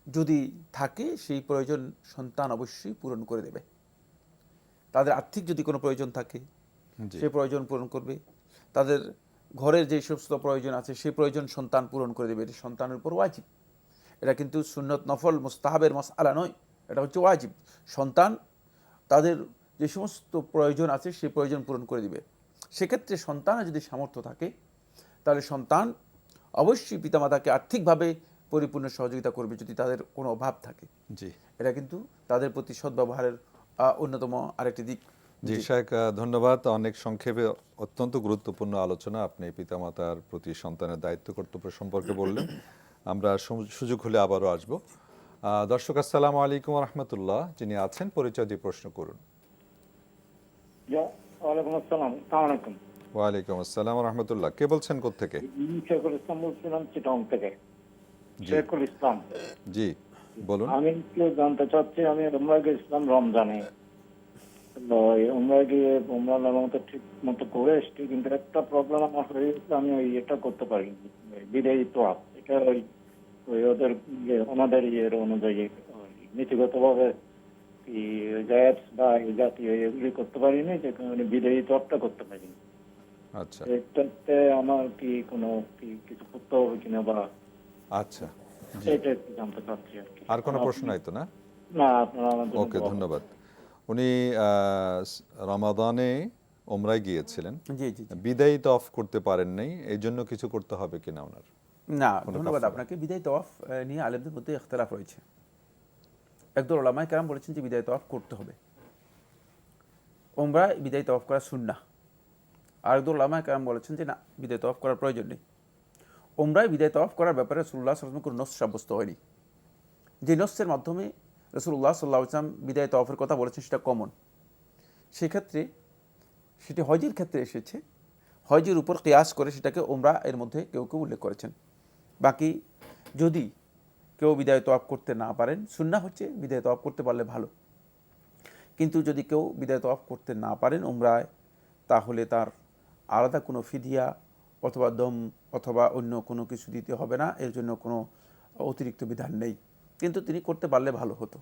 যদি থাকে সেই প্রয়োজন সন্তান অবশ্যই পূরণ করে দেবে। তাদের আর্থিক যদি কোনো প্রয়োজন থাকে সেই প্রয়োজন পূরণ করবে, তাদের ঘরের যে সমস্ত প্রয়োজন আছে সেই প্রয়োজন সন্তান পূরণ করে দেবে। এটা সন্তানের উপর ওয়াজিব, এটা কিন্তু সুন্নত নফল মুস্তাহাবের মাসআলা নয়, এটা হচ্ছে ওয়াজিব। সন্তান তাদের যে সমস্ত প্রয়োজন আছে সেই প্রয়োজন পূরণ করে দিবে। সেক্ষেত্রে সন্তানের যদি সামর্থ্য থাকে তাহলে সন্তান অবশ্যই পিতামাতাকে আর্থিকভাবে পরিপূর্ণ সহযোগিতা করবে যদি তাদের কোনো অভাব থাকে। জি, এটা কিন্তু তাদের প্রতি সদ্ব্যবহারের অন্যতম আরেকটি দিক। জি শায়েখ, ধন্যবাদ। অনেক সংক্ষেপে অত্যন্ত গুরুত্বপূর্ণ আলোচনা আপনি পিতামাতার প্রতি সন্তানের দায়িত্ব কর্তব্য সম্পর্কে বললেন। আমরা সুযোগ হলে আবারও আসবো। দর্শক আসসালামু আলাইকুম রাহমাতুল্লাহ, যিনি আছেন পরিচয় দিয়ে প্রশ্ন করুন। ওয়ালাইকুম আসসালাম। আসসালামু আলাইকুম। ওয়ালাইকুম আসসালাম রাহমাতুল্লাহ। কে বলছেন কোত্থেকে? শেখুল ইসলাম বলছিলাম চিটাগং থেকে। শেখুল ইসলাম। জি বলুন। আমি একটু জানতে চাচ্ছি, আমি উমরা গেছিলাম রমজানে, উমরা গিয়ে উমরা মতো ঠিক মতো করে এসছি, কিন্তু একটা প্রবলেম আমার হয়ে গেছে, আমি ওই এটা করতে পারিনি, বিদায়ী তোয়াফ। এটা ওই ওদের ওনাদের ইয়ের অনুযায়ী নীতিগতভাবে জায়েজ বা এই জাতীয় এগুলি করতে পারিনি, যে কারণে বিদায়ী তোয়াফটা করতে পারিনি। আচ্ছা, এটাতে আমার কি কোনো কিছু করতে হবে কিনা বা? আচ্ছা, এটা একটু জানতে চাচ্ছি আর কি। আর কোনো প্রশ্ন নাই তো না? না, আপনারা আমাদের ওকে, ধন্যবাদ। উনি রমাদানে ওমরায় গিয়েছিলেন, জি জি জি। বিদায়ী তওয়াফ করতে পারেন নাই, এই জন্য কিছু করতে হবে কিনা ওনার? না, কোনো ধন্যবাদ কাফারা? আপনাকে। বিদায় তওয়াফ নিয়ে আলেমদের মধ্যে ইখতিলাফ রয়েছে। একদল ওলামায়ে কেরাম বলেছেন যে বিদায় তওয়াফ করতে হবে, ওমরায় বিদায় তওয়াফ করা সুন্নাহ। আর একদল ওলামায়ে কেরাম বলেছেন যে না, বিদায় তওয়াফ করার প্রয়োজন নেই। ওমরায় বিদায় তওয়াফ করার ব্যাপারে রাসূলুল্লাহ সাল্লাল্লাহু আলাইহি ওয়াসাল্লাম কোনো নস সাব্যস্ত হয়নি। যে নসের মাধ্যমে রাসূলুল্লাহ সাল্লাল্লাহু আলাইহি ওয়াসাল্লাম বিদায় তওয়াফের কথা বলেছেন সেটা কমন। সেক্ষেত্রে সেটি হজের ক্ষেত্রে এসেছে, হজের উপর কিয়াস করে সেটাকে ওমরা এর মধ্যে কেউ কেউ উল্লেখ করেছেন। বাকি যদি কেউ বিদায় তওয়াফ করতে না পারেন, সুন্নাহ হচ্ছে বিদায় তওয়াফ করতে পারলে ভালো। কিন্তু যদি কেউ বিদায় তওয়াফ করতে না পারেন ওমরায়, তাহলে তার আলাদা কোনো ফিদিয়া অথবা দম অথবা অন্য কোনো কিছু দিতে হবে না, এর জন্য কোনো অতিরিক্ত বিধান নেই। কিন্তু তিনি করতে পারলে ভালো হতো,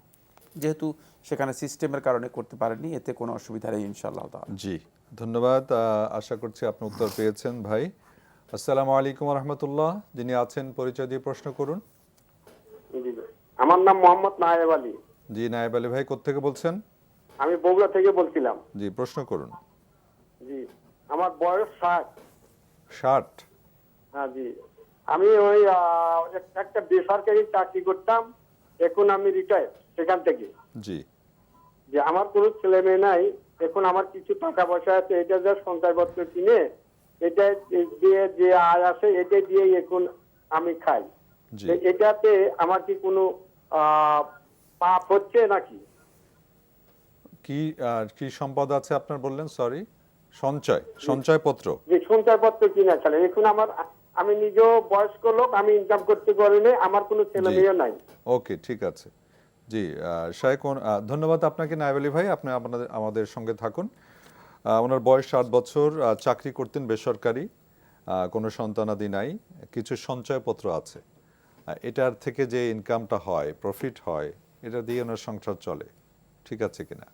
যেহেতু সেখানে সিস্টেমের কারণে করতে পারেননি, এতে কোনো অসুবিধা নেই ইনশাআল্লাহ তাআলা। জি, ধন্যবাদ। আশা করছি আপনি উত্তর পেয়েছেন ভাই। আসসালামু আলাইকুম রহমতুল্লাহ। যিনি আছেন পরিচয় দিয়ে প্রশ্ন করুন। আমার নাম মোহাম্মদ নায়েব আলী। জি, নায়েব আলী ভাই, কোত্থেকে বলছেন? আমি বগুড়া থেকে বলছিলাম। জি, প্রশ্ন করুন। জি, আমার বয়স 60। 60? হ্যাঁ জি, আমি ওই একটা বেসরকারি চাকরি করতাম, এখন আমি রিটায়ার সেখান থেকে। জি যে আমার কোনো ছেলে মেয়ে নাই, এখন আমার কিছু টাকা পয়সা আছে, এটা যা সঞ্চয়পত্র কিনে এটা দিয়ে যে আয় আসে এটা দিয়ে এখন আমি খাই। জি। এটাতে আমার কি কোনো পাপ হচ্ছে নাকি? কি সম্পদ আছে আপনার বললেন? সরি, সঞ্চয়পত্র। যে সঞ্চয়পত্র কিনা চলে, এখন আমি নিজেও বয়স্ক লোক, আমি ইনকাম করতে পারি না, আমার কোনো ছেলে মেয়ে নাই। ওকে, ঠিক আছে। জি, শায়েখ, ধন্যবাদ আপনাকে নায়েব আলী ভাই। আপনি আমাদের সঙ্গে থাকুন। ওনার বয়স 60 বছর, চাকরি করতেন বেসরকারি, কোনো সন্তানাদি নাই, কিছু সঞ্চয়পত্র আছে। এটার থেকে যে ইনকামটা হয়, প্রফিট হয়, এটা দিয়ে ওনার সংসার চলে, ঠিক আছে কিনা?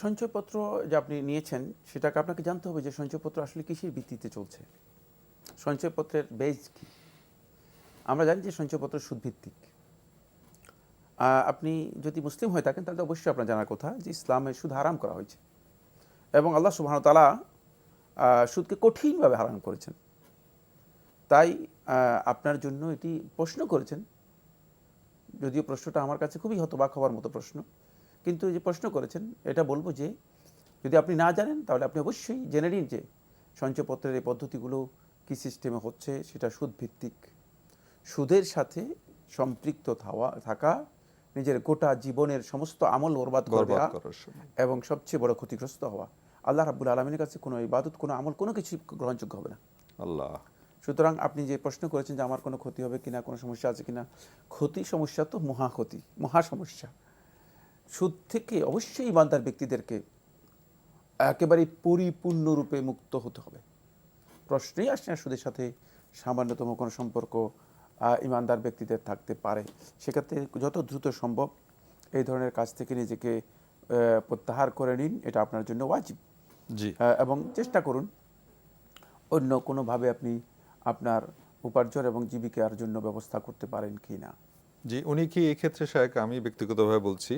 সঞ্চয়পত্র যে আপনি নিয়েছেন সেটাকে আপনাকে জানতে হবে যে সঞ্চয়পত্র আসলে কিসের ভিত্তিতে চলছে, সঞ্চয়পত্রের বেস কি। আমরা জানি যে সঞ্চয়পত্র সুদভিত্তিক। আপনি যদি মুসলিম হয়ে থাকেন তাহলে অবশ্যই আপনার জানার কথা যে ইসলামে সুদ হারাম করা হয়েছে এবং আল্লাহ সুবহানাহু ওয়া তাআলা সুদকে কঠিনভাবে হারাম করেছেন। তাই আপনার জন্য এটি প্রশ্ন করেছেন, যদিও প্রশ্নটা আমার কাছে খুবই হতবাক হওয়ার মতো প্রশ্ন, কিন্তু যে প্রশ্ন করেছেন এটা বলবো যে যদি আপনি না জানেন তাহলে আপনি অবশ্যই জেনে নিন যে সঞ্চয়পত্রের এই পদ্ধতিগুলো কী সিস্টেমে হচ্ছে, সেটা সুদভিত্তিক। সুদের সাথে সম্পৃক্ত থাকা নিজের গোটা জীবনের সমস্ত আমল বরবাদ করে দেওয়া এবং সবচেয়ে বড় ক্ষতিগ্রস্ত হওয়া। আল্লাহ রাব্বুল আলামিনের কাছে কোনো ইবাদত, কোনো আমল, কোনো কিছু গ্রহণযোগ্য হবে না। আল্লাহ। সুতরাং আপনি যে প্রশ্ন করেছেন যে আমার কোনো ক্ষতি হবে কিনা, কোনো সমস্যা আছে কিনা, ক্ষতি সমস্যা তো মহা ক্ষতি, মহা সমস্যা। সুদ থেকে অবশ্যই ইমানদার ব্যক্তিদেরকে একেবারে পরিপূর্ণরূপে মুক্ত হতে হবে। প্রশ্নই আসছে না সুদের সাথে সামান্যতম কোনো সম্পর্ক ইমানদার ব্যক্তিদের থাকতে পারে। সেক্ষেত্রে যত দ্রুত সম্ভব এই ধরনের কাজ থেকে নিজেকে প্রত্যাহার করে নিন, এটা আপনার জন্য ওয়াজিব। জি। এবং চেষ্টা করুন অন্য কোনোভাবে আপনি আপনার উপার্জন এবং জীবিকার জন্য ব্যবস্থা করতে পারেন কি না। জি, উনি কি এই ক্ষেত্রে শায়েখ, আমি ব্যক্তিগতভাবে বলছি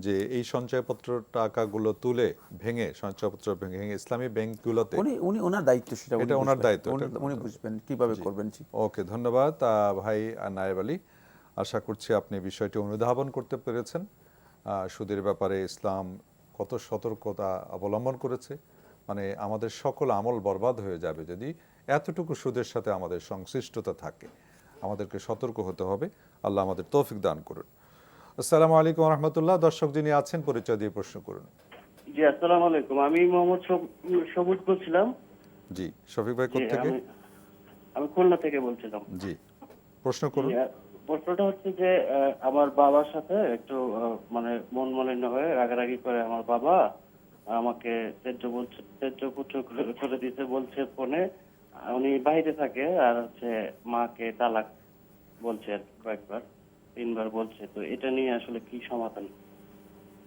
যে এই সঞ্চয়পত্র টাকাগুলো তুলে ভেঙে, সঞ্চয়পত্র ভেঙে ইসলামী ব্যাংকগুলোতে, উনি ওনার দায়িত্ব, সেটা এটা ওনার দায়িত্ব, উনি বুঝবেন কিভাবে করবেন। ওকে, ধন্যবাদ ভাই নায়েব আলী। আশা করছি আপনি বিষয়টি অনুধাবন করতে পেরেছেন। সুদের ব্যাপারে ইসলাম কত সতর্কতা অবলম্বন করেছে, মানে আমাদের সকল আমল বরবাদ হয়ে যাবে যদি এতটুকু সুদের সাথে আমাদের সংশ্লিষ্টতা থাকে। আমাদেরকে সতর্ক হতে হবে। আল্লাহ আমাদের তৌফিক দান করুন। আসসালামু আলাইকুম রহমতুল্লাহ। দর্শক যিনি আছেন পরিচয় দিয়ে প্রশ্ন করুন। জি, আসসালামু আলাইকুম। আমি মোহাম্মদ সবুজ বলছিলাম। জি, শফিক ভাই কোত্থেকে? আমি খুলনা থেকে বলছিলাম। জি, প্রশ্ন করুন। প্রশ্নটা হচ্ছে যে আমার বাবার সাথে একটু মানে মন মালিন্য হয়ে রাগারাগি করে আমার বাবা আমাকে তেজ্য পুত্র করে দিতে বলছে ফোনে। উনি বাইরে থাকে আর হচ্ছে মাকে তালাক বলছে কয়েকবার, 3 বার বলছে। তো এটা নিয়ে আসলে কি সমাধান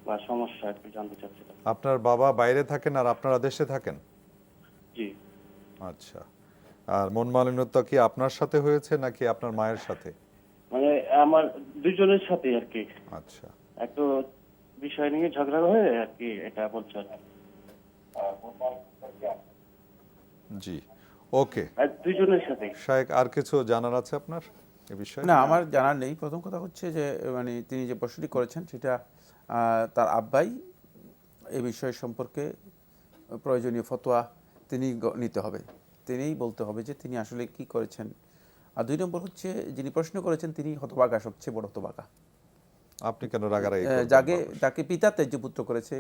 বা সমস্যা একটু জানতে চাচ্ছিলাম। আপনার বাবা বাইরে থাকেন আর আপনারা দেশে থাকেন? জি। আচ্ছা। আর মন মালিন্যতা কি আপনার সাথে হয়েছে নাকি আপনার মায়ের সাথে? আমার দুজনের সাথে আর কি আচ্ছা, একটু বিষয় নিয়ে ঝগড়া হয়ে আর কি এটা বলছেন। জি, ওকে। আর দুজনের সাথে শায়েখ, আর কিছু জানার আছে আপনার এ বিষয়ে? না, আমার জানার নেই। প্রথম কথা হচ্ছে যে মানে তিনি যে প্রশ্নটি করেছেন সেটা তার আব্বাই এই বিষয় সম্পর্কে প্রয়োজনীয় ফতোয়া তিনি নিতে হবে, তিনিই বলতে হবে যে তিনি আসলে কি করেছেন। আর 2 নম্বর হচ্ছে যিনি প্রশ্ন করেছেন তিনি হতভাগা, সবচেয়ে বড় হতভাগা। আপনি কেন রাগারাগি করবেন? যাকে পিতা ত্যাজ্যপুত্র করেছে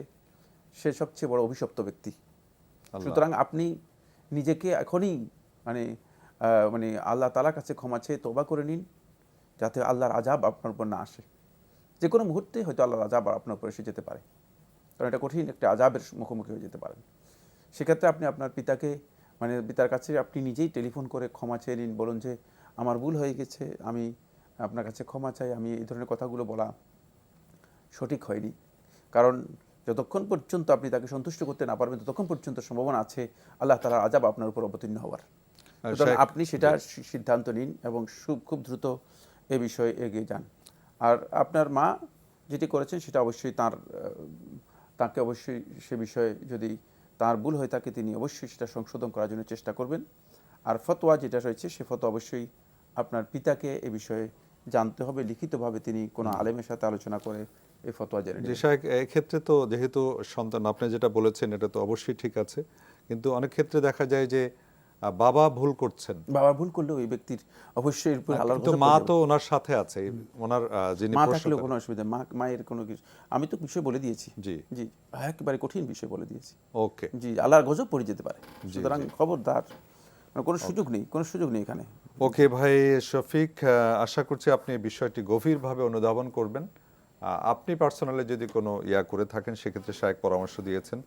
সে সবচেয়ে বড় অভিশপ্ত ব্যক্তি। আল্লাহ। সুতরাং আপনি নিজেকে এখনই মানে মানে আল্লাহ তাআলার কাছে ক্ষমা চেয়ে তওবা করে নিন, যাতে আল্লাহর আযাব আপনার উপর না আসে। যে কোনো মুহূর্তে হয়তো আল্লাহর আযাব আপনার উপর এসে যেতে পারে, কারণ এটা কঠিন একটা আযাবের মুখোমুখি হয়ে যেতে পারেন। সেক্ষেত্রে আপনি আপনার পিতাকে মানে পিতার কাছে আপনি নিজেই টেলিফোন করে ক্ষমা চেয়ে নিন, বলুন যে আমার ভুল হয়ে গেছে, আমি আপনার কাছে ক্ষমা চাই, আমি এই ধরনের কথাগুলো বলা সঠিক হয়নি। কারণ যতক্ষণ পর্যন্ত আপনি তাকে সন্তুষ্ট করতে না পারবেন ততক্ষণ পর্যন্ত সম্ভাবনা আছে আল্লাহ তাআলার আযাব আপনার উপর অবতীর্ণ হওয়ার। সুতরাং আপনি সেটা সিদ্ধান্ত নিন এবং খুব দ্রুত এ বিষয়ে এগিয়ে যান। আর আপনার মা যেটি করেছেন সেটা অবশ্যই তাকে অবশ্যই সে বিষয়ে যদি তার ভুল হয়ে থাকে তিনি অবশ্যই সেটা সংশোধন করার জন্য চেষ্টা করবেন। আর ফতোয়া যেটা রয়েছে সে ফতোয়া অবশ্যই আপনার পিতাকে এ বিষয়ে জানতে হবে, লিখিতভাবে তিনি কোনো আলেমের সাথে আলোচনা করে এই ফতোয়া জেনে নেবেন। শায়েখ, এক্ষেত্রে তো যেহেতু সন্তান, আপনি যেটা বলেছেন এটা তো অবশ্যই ঠিক আছে, কিন্তু অনেক ক্ষেত্রে দেখা যায় যে বাবা ভুল করছেন, বাবা ভুল করলেও ওই ব্যক্তির অবশ্যই এর উপর আল্লাহর কিন্তু গজব মা পড়ে তো যাবে। ওনার সাথে আছে, ওনার যিনি মা প্রশ্ন থাকলেও করেন। কোনো অসুবিধা, মায়ের কোনো কিছু আমি তো বিষয় বলে দিয়েছি। জি জি, একেবারে কঠিন বিষয় বলে দিয়েছি। ওকে। জি, আল্লাহর গজব পড়ে যেতে পারে, জি, সুতরাং জি। খবরদার, কোনো সুযোগ নেই, কোনো সুযোগ নেই এখানে। ওকে ভাই শফিক, আশা করছি আপনি বিষয়টি গভীরভাবে অনুধাবন করবেন। আপনি পার্সোনালি যদি কোনো করে থাকেন সেক্ষেত্রে শায়েখ পরামর্শ দিয়েছেন,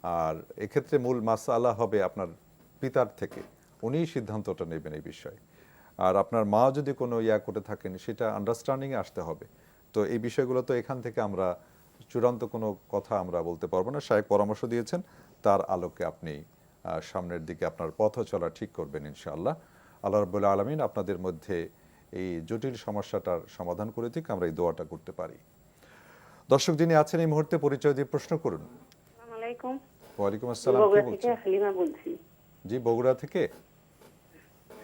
আর এক্ষেত্রে মূল মাসআলা হবে আপনার পিতার থেকে, উনিই সিদ্ধান্তটা নেবেন এই বিষয়ে। আর আপনার মা যদি কোনো করে থাকেন সেটা আন্ডারস্ট্যান্ডিংয়ে আসতে হবে। তো এই বিষয়গুলো তো এখান থেকে আমরা চূড়ান্ত কোনো কথা আমরা বলতে পারবো না। শায়েখ পরামর্শ দিয়েছেন, তার আলোকে আপনি সামনের দিকে আপনার পথ চলা ঠিক করবেন ইনশাআল্লাহ। আল্লাহ রাব্বুল আলামিন আপনাদের মধ্যে এই জটিল সমস্যাটার সমাধান করে দিক, আমরা এই দোয়াটা করতে পারি। দর্শক যিনি আছেন এই মুহূর্তে পরিচয় দিয়ে প্রশ্ন করুন। আসসালামু আলাইকুম। ওয়ালাইকুম আসসালাম। বগুড়া কি থেকে বলছেন? হালিমা বলছি। জি, বগুড়া থেকে।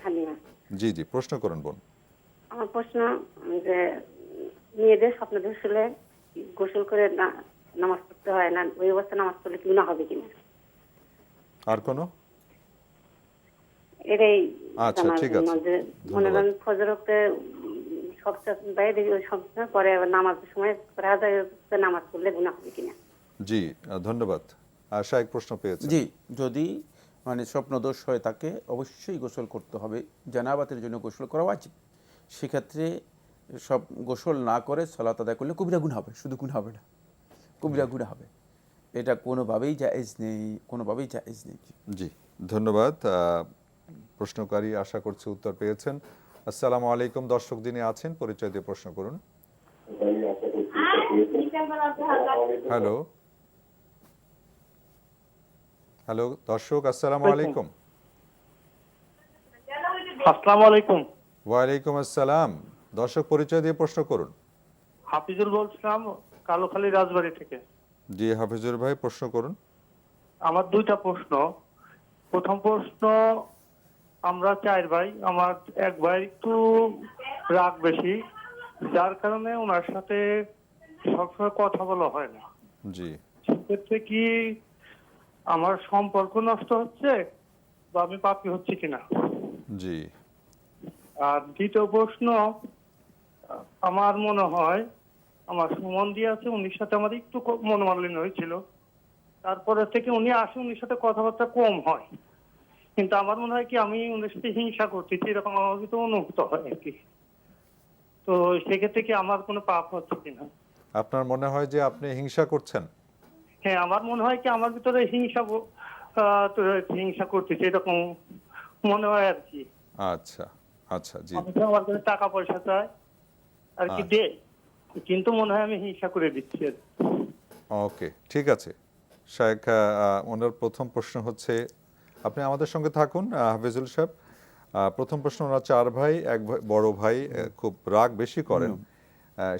হালিমা। জি জি, প্রশ্ন করুন বোন। আমার প্রশ্ন যে মেয়েদের স্বপ্ন ধরলে গোসল করে নামাজ পড়তে হয় না, ওই অবস্থায় নামাজ পড়লে কি গুনাহ হবে কিনা? আর কোনো? এটাই আচ্ছা, জানার ঠিক জন্য আছে, যে মনে করেন ফজর ওয়াক্তে সবটা বাইরে সবটা পরে আবার নামাজের সময় রাজায় নামাজ পড়লে গুনাহ হবে কিনা? জি, ধন্যবাদ। শায়েখ প্রশ্ন পেয়েছেন। জি, যদি মানে স্বপ্নদোষ হয়ে থাকে অবশ্যই গোসল করতে হবে, জানাবাতের জন্য গোসল করা উচিত। সেক্ষেত্রে সব গোসল না করে সালাত আদায় করলে কবিরা গুনাহ হবে, শুধু গুনাহ হবে না, কবিরা গুনাহ হবে। এটা কোনোভাবেই জায়েজ নেই, কোনোভাবেই জায়েজ নেই। জি, ধন্যবাদ। প্রশ্নকারী আশা করছি উত্তর পেয়েছেন। আসসালামু আলাইকুম। দর্শক যিনি আছেন পরিচয় দিয়ে প্রশ্ন করুন। হ্যালো হ্যালো দর্শক, আসসালামু আলাইকুম। আসসালামু আলাইকুম। ওয়ালাইকুম আসসালাম। দর্শক পরিচয় দিয়ে প্রশ্ন করুন। হাফিজুল বলছিলাম, কালোখালী রাজবাড়ি থেকে। জি হাফিজুর ভাই, প্রশ্ন করুন। আমার 2টা প্রশ্ন। প্রথম প্রশ্ন, আমরা 4 ভাই, আমার এক ভাই একটু রাগ বেশি, যার কারণে ওনার সাথে সবসময় কথা বলা হয় না। জি, সেক্ষেত্রে কি আমার সম্পর্ক নষ্ট হচ্ছে বা আমি পাপী হচ্ছে কিনা? জি। আর দ্বিতীয় প্রশ্ন, আমার মনে হয় আমার সম্বন্ধী আছে, উনির সাথে আমার একটু মনোমালিন্য হয়েছিল, তারপরে থেকে উনি আসে, উনির সাথে কথাবার্তা কম হয়, কিন্তু আমার মনে হয় কি আমি উনির সাথে হিংসা করতেছি, এরকম আমার কিন্তু অনুভূত হয় আর কি। তো সেক্ষেত্রে কি আমার কোনো পাপ হচ্ছে কিনা? আপনার মনে হয় যে আপনি হিংসা করছেন? হ্যাঁ, আমার মনে হয় কি আমার ভিতরে হিংসা করতেছি, এরকম মনে হয় আর কি। আচ্ছা আচ্ছা, জি। আমার কাছে টাকা পয়সা চায় আর কি, দে, কিন্তু মনে হয় আমি হিংসা করে দিচ্ছি আর কি। ওকে, ঠিক আছে শায়েখ। ওনার প্রথম প্রশ্ন হচ্ছে, আপনি আমাদের সঙ্গে থাকুন হাফিজুল সাহেব। প্রথম প্রশ্ন, ওনার 4 ভাই, এক বড় ভাই খুব রাগ বেশি করেন,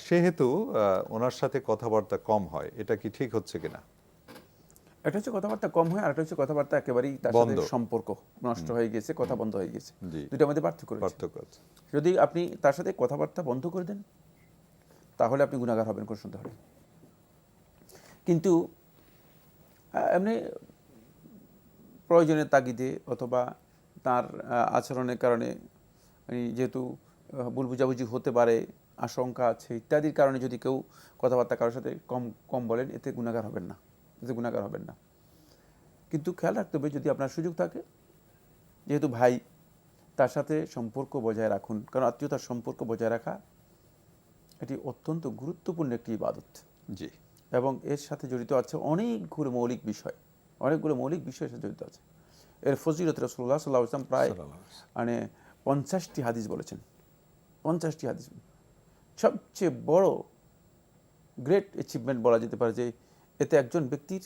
সেহেতু ওনার সাথে কথাবার্তা কম হয়, এটা কি ঠিক হচ্ছে কিনা? একটা হচ্ছে কথাবার্তা কম হয়, আর একটা হচ্ছে কথাবার্তা একেবারেই তার সাথে সম্পর্ক নষ্ট হয়ে গেছে, কথা বন্ধ হয়ে গেছে। দুইটার মধ্যে পার্থক্য আছে। যদি আপনি তার সাথে কথাবার্তা বন্ধ করে দেন তাহলে আপনি গুনাহগার হবেন, কোনো সন্দেহ নেই। কিন্তু এমনি প্রয়োজনের তাগিদে অথবা তার আচরণের কারণে, যেহেতু ভুল বুঝাবুঝি হতে পারে, আশঙ্কা আছে ইত্যাদির কারণে যদি কেউ কথাবার্তা কারোর সাথে কম বলেন, এতে গুনাহগার হবেন না। কিন্তু খেয়াল রাখতে হবে, যদি আপনার সুযোগ থাকে, যেহেতু ভাই, তার সাথে সম্পর্ক বজায় রাখুন, কারণ আত্মীয়তার সম্পর্ক বজায় রাখা এটি অত্যন্ত গুরুত্বপূর্ণ একটি ইবাদত। জি। এবং এর সাথে জড়িত আছে অনেকগুলো মৌলিক বিষয় এর সাথে জড়িত আছে। এর ফজিলত রাসূলুল্লাহ সাল্লাল্লাহু আলাইহি ওয়াসাল্লাম প্রায় 50টি হাদিস বলেছেন। 50টি হাদিস, সবচেয়ে বড় গ্রেট অ্যাচিভমেন্ট বলা যেতে পারে যে এতে একজন ব্যক্তির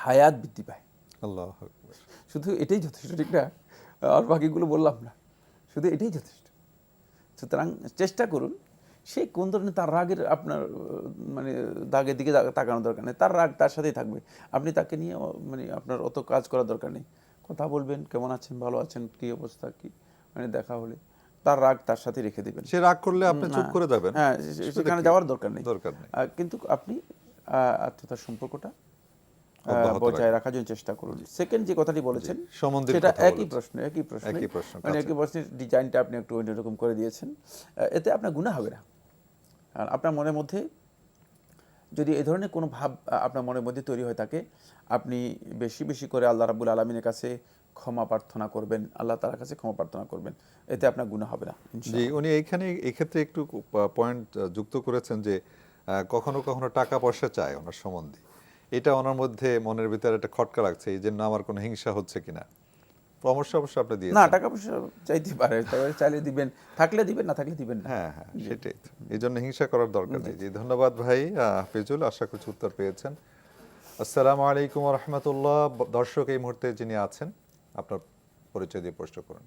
হায়াত বৃদ্ধি পায়। আল্লাহু আকবার। শুধু এটাই যথেষ্ট, ঠিক না? আর বাকিগুলো বললাম না, শুধু এটাই যথেষ্ট। সুতরাং চেষ্টা করুন, সে কোন ধরনের তার রাগের আপনার মানে দাগের দিকে তাকানোর দরকার নেই, তার রাগ তার সাথেই থাকবে। আপনি তাকে নিয়ে মানে আপনার অত কাজ করার দরকার নেই। কথা বলবেন, কেমন আছেন, ভালো আছেন, কি অবস্থা, কি মানে দেখা হলে তার রাগ তার সাথে রেখে দেবেন। সে রাগ করলে আপনি চুপ করে যাবেন, হ্যাঁ, সেখানে যাওয়ার দরকার নেই। কিন্তু আপনি আত্মীয়তার সম্পর্কটা বজায় রাখার জন্য চেষ্টা করুন। সেকেন্ড যে কথাটি বলেছেন সেটা একই প্রশ্নের ডিজাইনটা আপনি একটু অন্যরকম করে দিয়েছেন। এতে আপনার গুনাহ হবে না। আর আপনার মনের মধ্যে যদি এই ধরনের কোনো ভাব আপনার মনের মধ্যে তৈরি হয়ে থাকে, আপনি বেশি বেশি করে আল্লাহ রাব্বুল আলামিনের কাছে ক্ষমা প্রার্থনা করবেন, আল্লাহ তাআলার কাছে ক্ষমা প্রার্থনা করবেন, এতে আপনার গুনাহ হবে না। জি, উনি এই ক্ষেত্রে একটু পয়েন্ট যুক্ত করেছেন যে কখনো কখনো টাকা পয়সা চায় ওনার সম্বন্ধে, এটা ওনার মধ্যে মনের ভিতরে একটা খটকা লাগছে, এই জন্য আমার কোনো হিংসা হচ্ছে কিনা। পরামর্শ অবশ্য আপনি দিয়েছেন। না, টাকা পয়সা চাইতে পারে, তবে চাইলে দিবেন, থাকলে দিবেন, না থাকলে দিবেন না। হ্যাঁ, সেটাই। এই জন্য হিংসা করার দরকার নেই। জি, ধন্যবাদ ভাই হাফিজুল, আশা করছি উত্তর পেয়েছেন। আসসালামু আলাইকুম ওয়া রাহমাতুল্লাহ। দর্শক এই মুহূর্তে যিনি আছেন, আপনার পরিচয় দিয়ে প্রশ্ন করুন।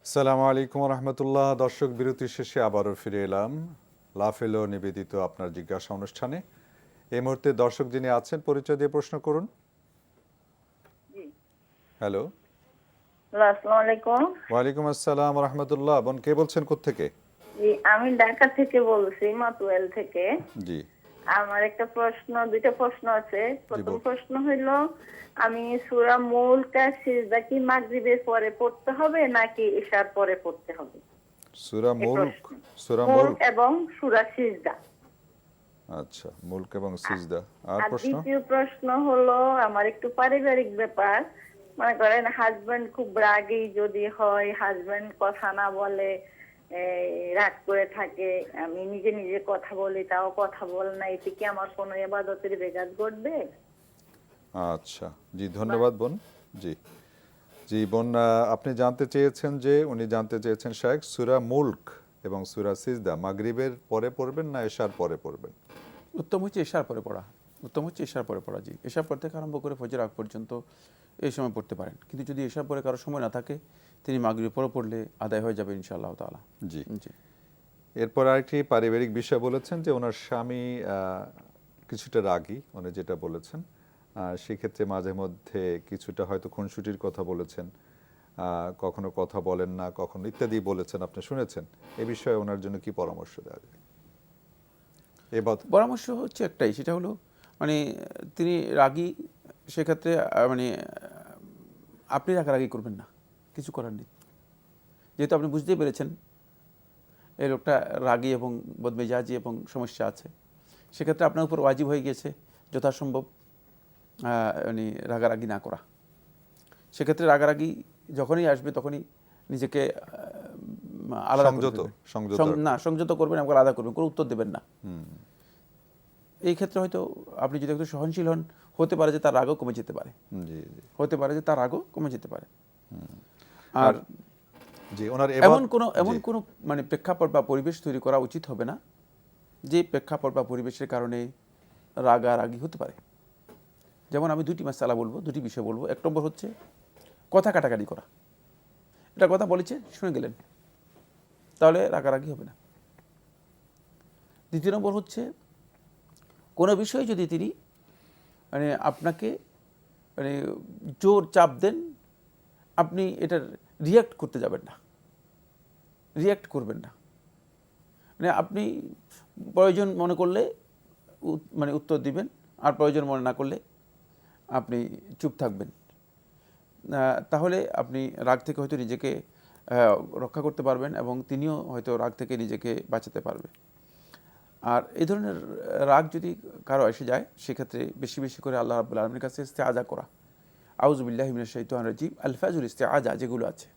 আসসালামু আলাইকুম ওয়া রাহমাতুল্লাহ। দর্শক, বিরতির শেষে আবারও ফিরে এলাম লাফেলো নিবেদিত আপনার জিজ্ঞাসা অনুষ্ঠানে। এই মুহূর্তে দর্শক যিনি আছেন, পরিচয় দিয়ে প্রশ্ন করুন। হ্যালো, আসসালামু আলাইকুম। ওয়ালাইকুম আসসালাম ওয়া রাহমাতুল্লাহ। বোন, কে বলছেন, কোত্থেকে? জি, আমি ঢাকা থেকে বলছি, মাতুয়াল থেকে। জি। আমার একটা প্রশ্ন, দুইটা প্রশ্ন আছে। প্রথম প্রশ্ন হইল, আমি সূরা মুলক আর সিজদা কি মাগরিবের পরে পড়তে হবে নাকি ইশার পরে পড়তে হবে? সূরা মুলক এবং সূরা সিজদা। আচ্ছা, মুলক এবং সিজদা। আর প্রশ্ন? দ্বিতীয় প্রশ্ন হলো, আমার একটু পারিবারিক ব্যাপার। মনে করেন হাজবেন্ড খুব রাগী যদি হয়, হাজবেন্ড কথা না বলে, রাগ করে থাকে, আমি নিজে নিজে কথা বলি, তাও কথা বলে না, এতে কি আমার কোনো ইবাদতের বেঘাত ঘটবে? আচ্ছা, জি, ধন্যবাদ বোন। জি বোন, আপনি জানতে চেয়েছেন যে, উনি জানতে চেয়েছেন শায়েখ, সূরা মুলক এবং সূরা সিজদা মাগরিবের পরে পড়বেন না এশার পরে পড়বেন? উত্তম হচ্ছে এশার পরে পড়া। জি, এশার পর থেকে আরম্ভ করে ফজর আগ পর্যন্ত এই সময় পড়তে পারেন। কিন্তু যদি এশার পরে কারো সময় না থাকে, তিনি মাগরিবের পরে পড়লে আদায় হয়ে যাবে ইনশাআল্লাহ তাআলা। জি। এরপর আরেকটি পারিবারিক বিষয় বলেছেন যে ওনার স্বামী কিছুটা রাগী, উনি যেটা বলেছেন। সেক্ষেত্রে মাঝে মধ্যে কিছুটা হয়তো খুনসুটির কথা বলেছেন, কখনো কথা বলেন না, কখনো ইত্যাদি বলেছেন, আপনি শুনেছেন। এ বিষয়ে ওনার জন্য কি পরামর্শ দেওয়া যায়? পরামর্শ হচ্ছে একটাই, সেটা হলো মানে তিনি রাগী, সেক্ষেত্রে মানে আপনি রাগারাগি করবেন না, কিছু করার নেই। যেহেতু আপনি বুঝতেই পেরেছেন এই লোকটা রাগী এবং বদমেজাজি এবং সমস্যা আছে, সেক্ষেত্রে আপনার উপর ওয়াজিব হয়ে গিয়েছে যথাসম্ভব মানে রাগারাগি না করা। সেক্ষেত্রে রাগারাগি যখনই আসবে তখনই নিজেকে আলাদা সংযত করবেন এবং আলাদা করবেন, কোনো উত্তর দেবেন না। এই ক্ষেত্রে হয়তো আপনি যদি একটু সহনশীল হন, হতে পারে যে তার রাগও কমে যেতে পারে, আর এমন কোনো মানে প্রেক্ষাপট বা পরিবেশ তৈরি করা উচিত হবে না যে প্রেক্ষাপট বা পরিবেশের কারণে রাগারাগি হতে পারে। যেমন আমি দুটি বিষয় বলবো। এক নম্বর হচ্ছে কথা কাটাকাটি করা। এটা কথা বলেছে, শুনে গেলেন, তাহলে রাগারাগি হবে না। দ্বিতীয় নম্বর হচ্ছে, কোনো বিষয়ে যদি তিনি মানে আপনাকে মানে জোর চাপ দেন, আপনি এটার রিয়্যাক্ট করতে যাবেন না, রিয়্যাক্ট করবেন না। মানে আপনি প্রয়োজন মনে করলে মানে উত্তর দিবেন, আর প্রয়োজন মনে না করলে আপনি চুপ থাকবেন। তাহলে আপনি রাগ থেকে হয়তো নিজেকে রক্ষা করতে পারবেন এবং তিনিও হয়তো রাগ থেকে নিজেকে বাঁচাতে পারবে। আর এই ধরনের রাগ যদি কারো এসে যায়, সেক্ষেত্রে বেশি বেশি করে আল্লাহ রাব্বুল আলামিনের কাছে ইস্তেআজা করা, আউযু বিল্লাহি মিনাশ শাইতানির রাজিম, আলফাজুল ইস্তেআজা যেগুলো আছে,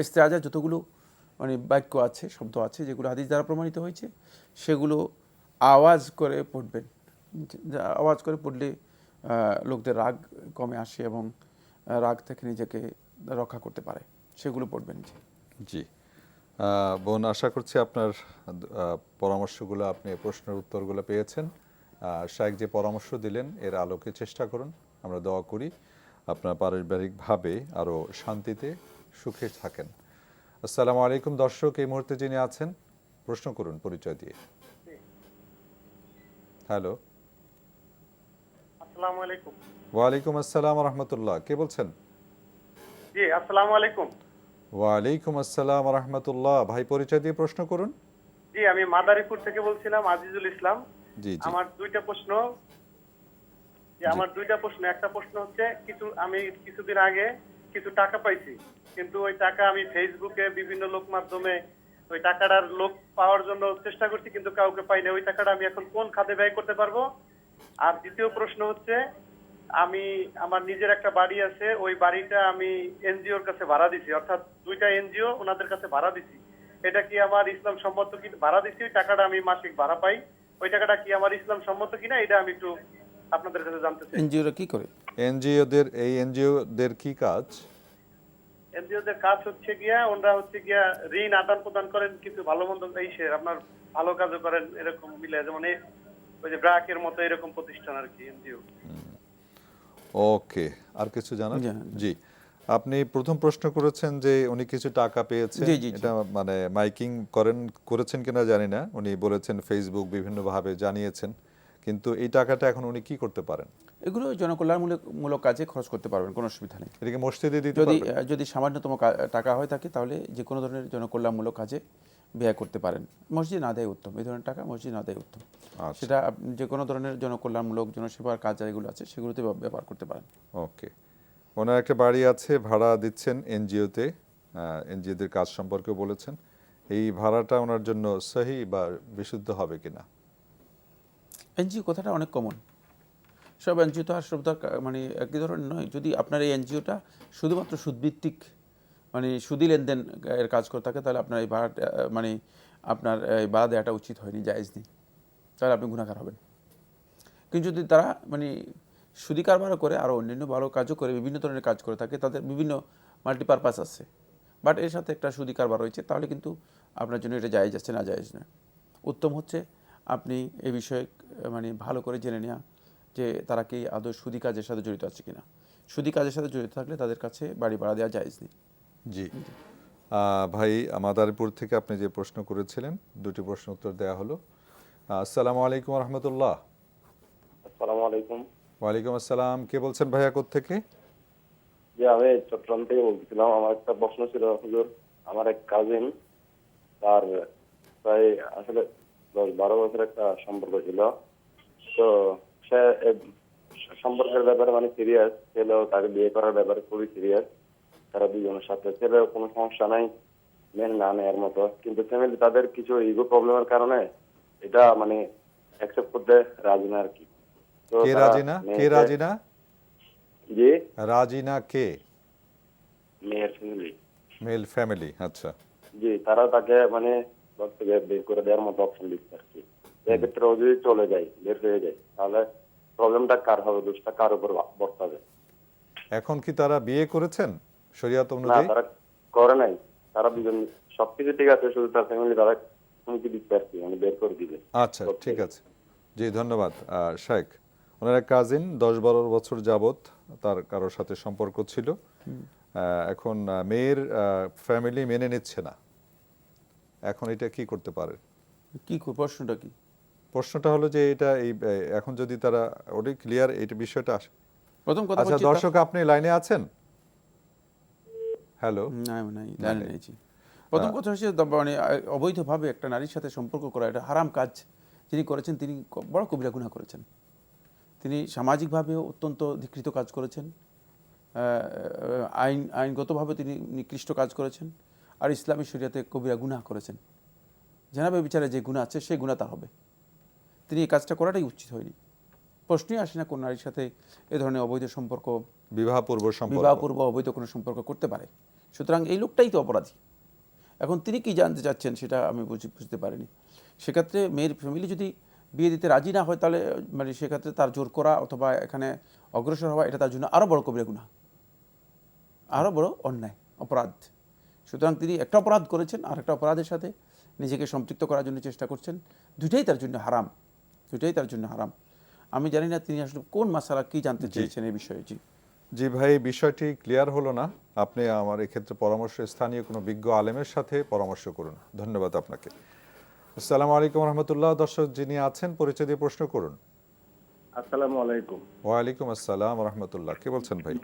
ইস্তেআজা যতগুলো মানে বাক্য আছে, শব্দ আছে, যেগুলো হাদিস দ্বারা প্রমাণিত হয়েছে, সেগুলো আওয়াজ করে পড়বেন। আওয়াজ করে পড়লে লোকদের রাগ কমে আসে এবং রাগ থেকে নিজেকে রক্ষা করতে পারে, সেগুলো পড়বেন। জি বোন, আশা করছি আপনার পরামর্শগুলো, আপনি প্রশ্নের উত্তরগুলো পেয়েছেন। শায়েখ যে পরামর্শ দিলেন এর আলোকে চেষ্টা করুন। আমরা দোয়া করি আপনার পারিবারিকভাবে আরও শান্তিতে সুখে থাকেন। আসসালামু আলাইকুম। দর্শক, এই মুহূর্তে যিনি আছেন প্রশ্ন করুন পরিচয় দিয়ে। হ্যালো, আসসালামু আলাইকুম। ওয়ালাইকুম আসসালাম ওয়া রাহমাতুল্লাহ। কে বলছেন? জি, আসসালামু আলাইকুম। ওয়ালাইকুম আসসালাম ওয়া রাহমাতুল্লাহ। ভাই, পরিচয় দিয়ে প্রশ্ন করুন। জি, আমি মাদারীপুর থেকে বলছিলাম, আজিজুল ইসলাম। জি জি। আমার দুইটা প্রশ্ন। একটা প্রশ্ন হচ্ছে, আমি কিছুদিন আগে কিছু টাকা পাইছি, কিন্তু ওই টাকা আমি ফেসবুকে বিভিন্ন লোক মাধ্যমে ওই টাকাটার লোক পাওয়ার জন্য চেষ্টা করছি, কিন্তু কাউকে পাই না। ওই টাকাটা আমি এখন কোন খাতে ব্যয় করতে পারবো? আর দ্বিতীয় প্রশ্ন হচ্ছে, আমি আমার নিজের একটা বাড়ি আছে, ওই বাড়িটা আমি এনজিওর কাছে ভাড়া দিছি, অর্থাৎ দুইটা এনজিও ওনাদের কাছে ভাড়া দিছি। এটা কি আমার ইসলাম সম্মত? কি ভাড়া দিছি, ওই টাকাটা আমি মাসিক ভাড়া পাই, ওই টাকাটা কি আমার ইসলাম সম্মত কিনা, এটা আমি একটু আপনাদের কাছে জানতে চাই। এনজিওরা কি করে? এনজিওদের কি কাজ? এনজিওদের কাজ হচ্ছে গিয়া, ওনারা হচ্ছে গিয়া ঋণ আদান প্রদান করেন, কিছু ভালো মন্দ আপনার ভালো কাজও করেন, এরকম মিলে, যেমন ওই যে ব্র্যাকের মতো এরকম প্রতিষ্ঠান আর কি, এনজিও। ওকে, আর কিছু জানার? জি, আপনি প্রথম প্রশ্ন করেছেন যে উনি কিছু টাকা পেয়েছেন, এটা মানে মাইকিং করেছেন কিনা জানি না, উনি বলেছেন ফেসবুক বিভিন্নভাবে জানিয়েছেন, কিন্তু এই টাকাটা এখন উনি কি করতে পারেন? এগুলো জনকল্যাণমূলক কাজে খরচ করতে পারবেন, কোনো অসুবিধা নেই। এটাকে মসজিদে দিতে পারবেন? যদি সামান্যতম টাকা হয়ে থাকে তাহলে যে কোনো ধরনের জনকল্যাণমূলক কাজে ব্যয় করতে পারেন। মসজিদ না দেয় উত্তম, এই ধরনের টাকা মসজিদ না দেয় উত্তম। সেটা যে কোনো ধরনের জনকল্যাণমূলক জনসেবার কাজ যেগুলো আছে সেগুলোতে ব্যবহার করতে পারেন। ওকে, ওনার একটা বাড়ি আছে, ভাড়া দিচ্ছেন এনজিওতে, এনজিওদের কাজ সম্পর্কে বলেছেন, এই ভাড়াটা ওনার জন্য সহি বা বিশুদ্ধ হবে কিনা? এনজিও কথাটা অনেক কমন, সব এনজিও তো আর মানে একই ধরনের নয়। যদি আপনার এই এনজিওটা শুধুমাত্র সুদভিত্তিক মানে সুদি লেনদেন এর কাজ করে থাকে, তাহলে আপনার এই ভাড়া মানে আপনার এই ভাড়া দেওয়াটা উচিত হয়নি, জায়েজ নেই, তাহলে আপনি গুনাহগার হবেন। কিন্তু যদি তারা মানে সুদি কারবারও করে, আরও অন্যান্য ভালো কাজও করে, বিভিন্ন ধরনের কাজ করে থাকে, তাদের বিভিন্ন মাল্টিপারপাস আছে, বাট এর সাথে একটা সুদি কারবার রয়েছে, তাহলে কিন্তু আপনার জন্য এটা জায়েজ আছে না, জায়েজ নয়। উত্তম হচ্ছে আপনি এই বিষয়ে মানে ভালো করে জেনে নেওয়া যে তারা কি আদৌ সুদি কাজের সাথে জড়িত আছে কিনা। সুদি কাজের সাথে জড়িত থাকলে তাদের কাছে বাড়ি ভাড়া দেওয়া জায়েজ নেই। জি ভাই, মাদারীপুর থেকে আপনি যে প্রশ্ন করেছিলেন, দুটি প্রশ্ন উত্তর দেওয়া হলো। আসসালামু আলাইকুম ওয়া রাহমাতুল্লাহ। আসসালামু আলাইকুম। ওয়ালাইকুম আসসালাম। কে বলছেন ভাইয়া, কোত্থেকে? জি, আমি চট্টগ্রাম থেকে বলছিলাম। আমার একটা প্রশ্ন ছিল হুজুর, আমার এক কাজিন, তার প্রায় আসলে 10-12 বছর একটা সম্পর্ক ছিল, তো সে সম্পর্কের ব্যাপারে মানে সিরিয়াস, ছেলেও তাকে বিয়ে করার ব্যাপারে খুবই সিরিয়াস, তারা দুজনের সাথে, ছেলেও কোনো সমস্যা নাই, মেনে না নেওয়ার মতো, কিন্তু ফ্যামিলি তাদের কিছু ইগো প্রবলেমের কারণে এটা মানে অ্যাকসেপ্ট করতে রাজি না আর কি। কে রাজি না? কে রাজি না? জি, রাজি না কে? মেয়ের ফ্যামিলি। মেল ফ্যামিলি, আচ্ছা। জি, তারা তাকে মানে ঘর থেকে বের করে দেওয়ার মতো অপশন দিচ্ছে আর কি। এক্ষেত্রে ও যদি চলে যায়, বের হয়ে যায়, তাহলে প্রবলেমটা কার হবে? দোষটা কার উপর বর্তাবে? এখন কি তারা বিয়ে করেছেন শরিয়ত না, অনুযায়ী? তারা করে নাই। তারা দুজন সবকিছু ঠিক আছে, শুধু তার ফ্যামিলি তারা হুমকি দিচ্ছে আর কি, মানে বের করে দিবে। আচ্ছা, ঠিক আছে, জি ধন্যবাদ। শায়েখ, ওনার এক কাজিন 10-12 বছর যাবত তার কারোর সাথে সম্পর্ক ছিল, এখন মেয়ের ফ্যামিলি মেনে নিচ্ছে না, এখন এটা কি করতে পারে? কি প্রশ্নটা কি? প্রশ্নটা হলো যে এটা এই এখন যদি তারা ওটাই ক্লিয়ার এই বিষয়টা আসে। প্রথম কথা আচ্ছা দর্শক, আপনি লাইনে আছেন? হ্যালো, লাইনে নেছি। প্রথম কথা হচ্ছে মানে অবৈধভাবে একটা নারীর সাথে সম্পর্ক করা এটা হারাম কাজ। যিনি করেছেন তিনি বড় কবিরা গুনাহ করেছেন। তিনি সামাজিকভাবেও অত্যন্ত ধিকৃত কাজ করেছেন, আইনগতভাবে তিনি নিকৃষ্ট কাজ করেছেন, আর ইসলামী শরিয়াতে কবিরা গুনাহ করেছেন। জেনাবে বিচারে যে গুনাহ আছে সেই গুনাহ তার হবে। তিনি এই কাজটা করাটাই উচিত হয়নি। প্রশ্নই আসে না কোন নারীর সাথে এ ধরনের অবৈধ সম্পর্ক, বিবাহপূর্ব অবৈধ কোনো সম্পর্ক করতে পারে। সুতরাং এই লোকটাই তো অপরাধী। এখন তিনি কি জানতে চাচ্ছেন সেটা আমি বুঝতে পারিনি। সেক্ষেত্রে মেয়ের ফ্যামিলি যদি বিয়ে দিতে রাজি না হয়, তাহলে মানে সেক্ষেত্রে তার জোর করা অথবা এখানে অগ্রসর হওয়া এটা তার জন্য আরও বড় কবিরা গুনাহ, আরও বড় অন্যায়, অপরাধ। সুতরাং তিনি একটা অপরাধ করেছেন, আর একটা অপরাধের সাথে নিজেকে সম্পৃক্ত করার জন্য চেষ্টা করছেন। দুইটাই তার জন্য হারাম, দুইটাই তার জন্য হারাম। আমি জানি না তিনি আসলে কোন মাসালা কি জানতে চেয়েছেন এই বিষয়ে। জি ভাই, বিষয়টি ক্লিয়ার হলো না। আপনি আমার এক্ষেত্রে পরামর্শ স্থানীয় কোনো বিজ্ঞ আলেমের সাথে পরামর্শ করুন। ধন্যবাদ আপনাকে। আসসালামু আলাইকুম রহমতুল্লাহ। দর্শক যিনি আছেন পরিচয় দিয়ে প্রশ্ন করুন। আসসালামু আলাইকুম। ওয়ালাইকুম আসসালাম রহমতুল্লাহ। কে বলছেন ভাই?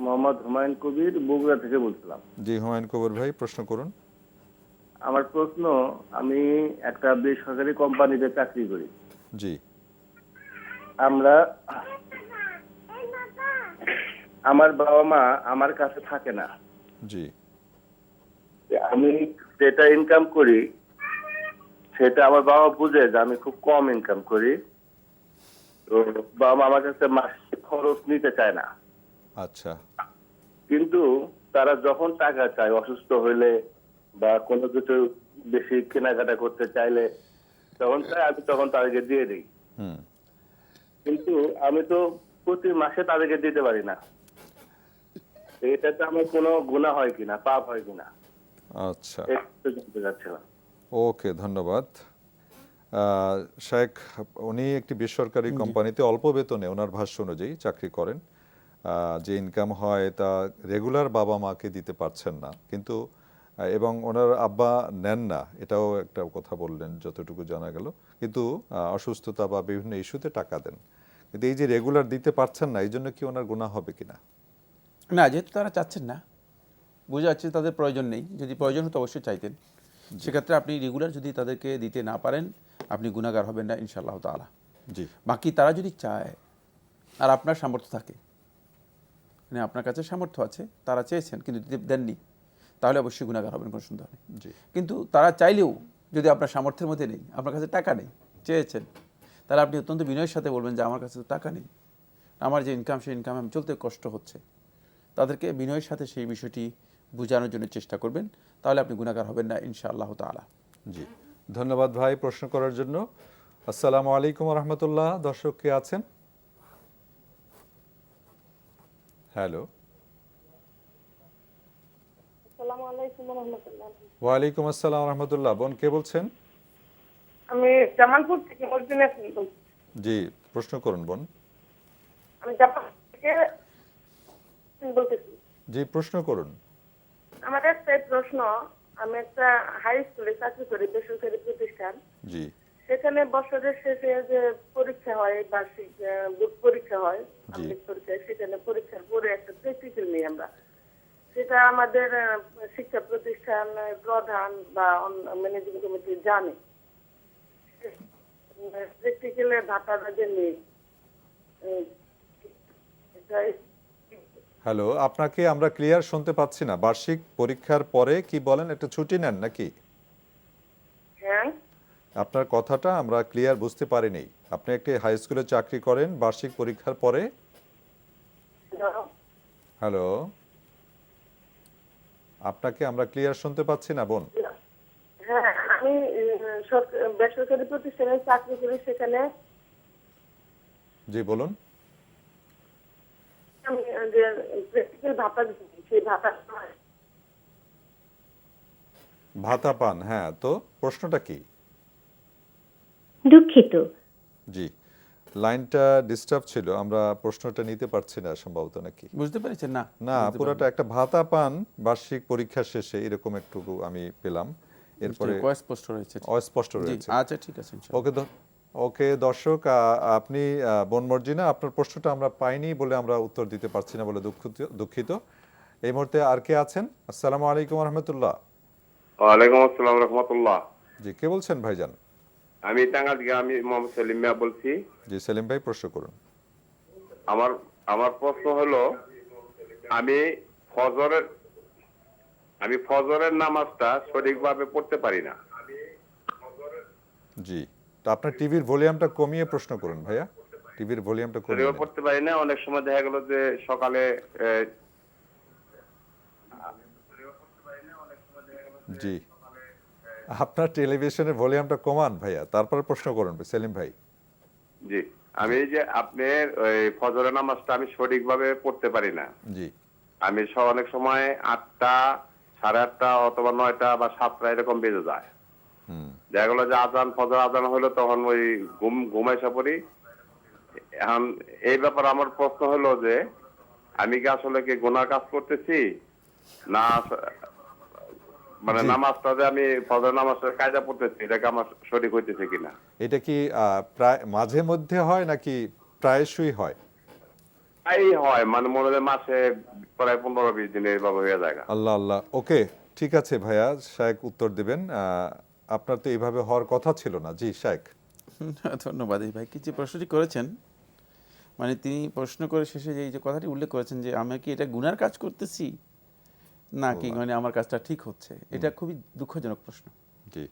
মোহাম্মদ হুমায়ুন কবির, বগুড়া থেকে বলছিলাম। জি হুমায়ুন কবির ভাই, প্রশ্ন করুন। আমার প্রশ্ন, আমি একটা বেসরকারি কোম্পানিতে চাকরি করি। জি। আমার বাবা মা আমার কাছে থাকে না। জি। আমি যেটা ইনকাম করি সেটা আমার বাবা বুঝে যে আমি খুব কম ইনকাম করি, তো বাবা মা আমার কাছে মাসিক খরচ নিতে চায় না। আচ্ছা। কিন্তু তারা যখন টাকা চায়, অসুস্থ হইলে বা কোনো কিছু বেশি কেনাকাটা করতে চাইলে আমি তখন তাদেরকে দিয়ে দিই। কিন্তু আমি তো প্রতি মাসে তাদেরকে দিতে পারি না। এটাতে আমার কোনো গুনাহ হয় কিনা, পাপ হয় কিনা? আচ্ছা, একটু জানতে চাচ্ছিলাম। ওকে, ধন্যবাদ। শেখ, উনি একটি বেসরকারি কোম্পানিতে অল্প বেতনে ওনার ভাষ্য অনুযায়ী চাকরি করেন। যে ইনকাম হয় তা রেগুলার বাবা মাকে দিতে পারছেন না, কিন্তু এবং ওনার আব্বা নেন না, এটাও একটা কথা বললেন যতটুকু জানা গেল, কিন্তু অসুস্থতা বা বিভিন্ন ইস্যুতে টাকা দেন। কিন্তু এই যে রেগুলার দিতে পারছেন না, এই জন্য কি ওনার গুনাহ হবে কিনা? না, যেহেতু তারা চাচ্ছেন না, বোঝা যাচ্ছে তাদের প্রয়োজন নেই। যদি প্রয়োজন হতো অবশ্যই চাইতেন। সেক্ষেত্রে আপনি রেগুলার যদি তাদেরকে দিতে না পারেন, আপনি গুনাহগার হবেন না ইনশাআল্লাহ তাআলা। জি। বাকি তারা যদি চায় আর আপনার সামর্থ্য থাকে, মানে আপনার কাছে সামর্থ্য আছে, তারা চেয়েছেন কিন্তু দিতে দেননি, তাহলে অবশ্যই গুনাহগার হবেন, কোনো সন্দেহ নেই। জি। কিন্তু তারা চাইলেও যদি আপনার সামর্থ্যের মধ্যে নেই, আপনার কাছে টাকা নেই, চেয়েছেন, তাহলে আপনি অত্যন্ত বিনয়ের সাথে বলবেন যে আমার কাছে তো টাকা নেই, আমার যে ইনকাম সেই ইনকাম আমি চলতে কষ্ট হচ্ছে। তাদেরকে বিনয়ের সাথে সেই বিষয়টি বোঝানোর জন্য চেষ্টা করবেন, তাহলে আপনি গুনাহগার হবেন না ইনশাআল্লাহ তাআলা। জি, ধন্যবাদ ভাই প্রশ্ন করার জন্য। আসসালামু আলাইকুম রহমতুল্লাহ। দর্শক কে আছেন? হ্যালো। আসসালামু আলাইকুম রহমতুল্লাহ। ওয়ালাইকুম আসসালাম রহমতুল্লাহ। বোন কে বলছেন? আমি জামালপুর থেকে মর্জিনা বলছি। জি, প্রশ্ন করুন বোন। আমি জামালপুর থেকে বলতেছি। জি, প্রশ্ন করুন। আমার একটা প্রশ্ন, আমি একটা হাই স্কুলে চাকরি করি, বেসরকারি প্রতিষ্ঠান। জি। সেখানে বছরের শেষে যে পরীক্ষা হয়, বার্ষিক বোর্ড পরীক্ষা হয়, সেখানে পরীক্ষার পরে একটা প্র্যাকটিক্যাল নিই আমরা। সেটা আমাদের শিক্ষা প্রতিষ্ঠান প্রধান বা ম্যানেজিং কমিটি জানে। প্র্যাকটিক্যালের ভাতাটা যে নেই। হ্যালো, আপনাকে আমরা ক্লিয়ার শুনতে পাচ্ছি না। বার্ষিক পরীক্ষার পরে কি বলেন, একটা ছুটি নেন নাকি? হ্যাঁ, আপনার কথাটা আমরা ক্লিয়ার বুঝতে পারিনি। আপনি একটি হাই স্কুলে চাকরি করেন, বার্ষিক পরীক্ষার পরে। হ্যালো, আপনাকে আমরা ক্লিয়ার শুনতে পাচ্ছি না বোন। হ্যাঁ, আমি বেসরকারি প্রতিষ্ঠানে চাকরি করি, সেখানে। জি বলুন। আমি যে প্র্যাকটিক্যাল ভাতা দিই, সেই ভাতা ভাতা পান, হ্যাঁ, তো প্রশ্নটা কি? দুঃখিত। জি, লাইনটা ডিস্টার্ব ছিল, আমরা প্রশ্নটা নিতে পারছি না সম্ভবত, নাকি বুঝতে পেরেছেন? না না, পুরোটা একটা ভাতা পান বার্ষিক পরীক্ষা শেষে এরকম একটু আমি পেলাম, এরপরে অস্পষ্ট রয়েছে। অস্পষ্ট রয়েছে। আচ্ছা ঠিক আছে, ওকে দর্শক, আপনি বোন মর্জিনা, আপনার প্রশ্নটা আমরা পাইনি বলে আমরা উত্তর দিতে পারছি না বলে দুঃখিত। এই মুহূর্তে আর কে আছেন? আসসালামু আলাইকুম রহমতুল্লাহ। ওয়ালাইকুম আসসালাম রহমতুল্লাহ। জি, কে বলছেন ভাইজান? আমি টাঙ্গাইল থেকে আমি মোহাম্মদ সেলিম মিয়া বলছি। জি সেলিম ভাই, প্রশ্ন করুন। আমার প্রশ্ন হলো, আমি ফজরের নামাজটা সঠিকভাবে পড়তে পারি না। জি, তো আপনার টিভির ভলিউমটা কমিয়ে প্রশ্ন করুন ভাইয়া, টিভির ভলিউমটা কমিয়ে পড়তে পারি না। অনেক সময় দেখা গেল যে সকালে জি, আপনার টেলিভিশনের ভলিউমটা কমান ভাইয়া, তারপর প্রশ্ন করুন সেলিম ভাই। জি, আমি যে আপনার ওই ফজরের নামাজটা আমি সঠিকভাবে পড়তে পারি না। জি, আমি অনেক সময় 8টা, 8:30 অথবা 9টা বা 7টা এরকম বেজে যায়। দেখা গেল যে ফজর আজান হলো, তখন ওই ঘুমাইসা পড়ি। এখন এই ব্যাপারে আমার প্রশ্ন হলো যে আমি কি আসলে কি গুনাহ কাজ করতেছি, না মানে নামাজটা যে আমি ফজর নামাজের কায়দা পড়তেছি এটা কি আমার সঠিক হইতেছে কিনা? এটা কি প্রায় মাঝে মধ্যে হয় নাকি প্রায়শই হয়? এই হয়, মানে মনে হয় মাসে প্রায় 15-20 দিন এইভাবে হয়ে যায়। আল্লাহ আল্লাহ, ওকে ঠিক আছে ভাইয়া, শায়েক উত্তর দিবেন। আপনার তো এইভাবে হওয়ার কথা ছিল না। জি শায়েক। ধন্যবাদ। এই ভাই কি যে প্রশ্নটি করেছেন, মানে তিনি প্রশ্ন করে শেষে যে কথাটি উল্লেখ করেছেন যে আমি কি এটা গুনার কাজ করতেছি নাকি মানে আমার কাজটা ঠিক হচ্ছে, এটা খুবই দুঃখজনক প্রশ্ন। জি,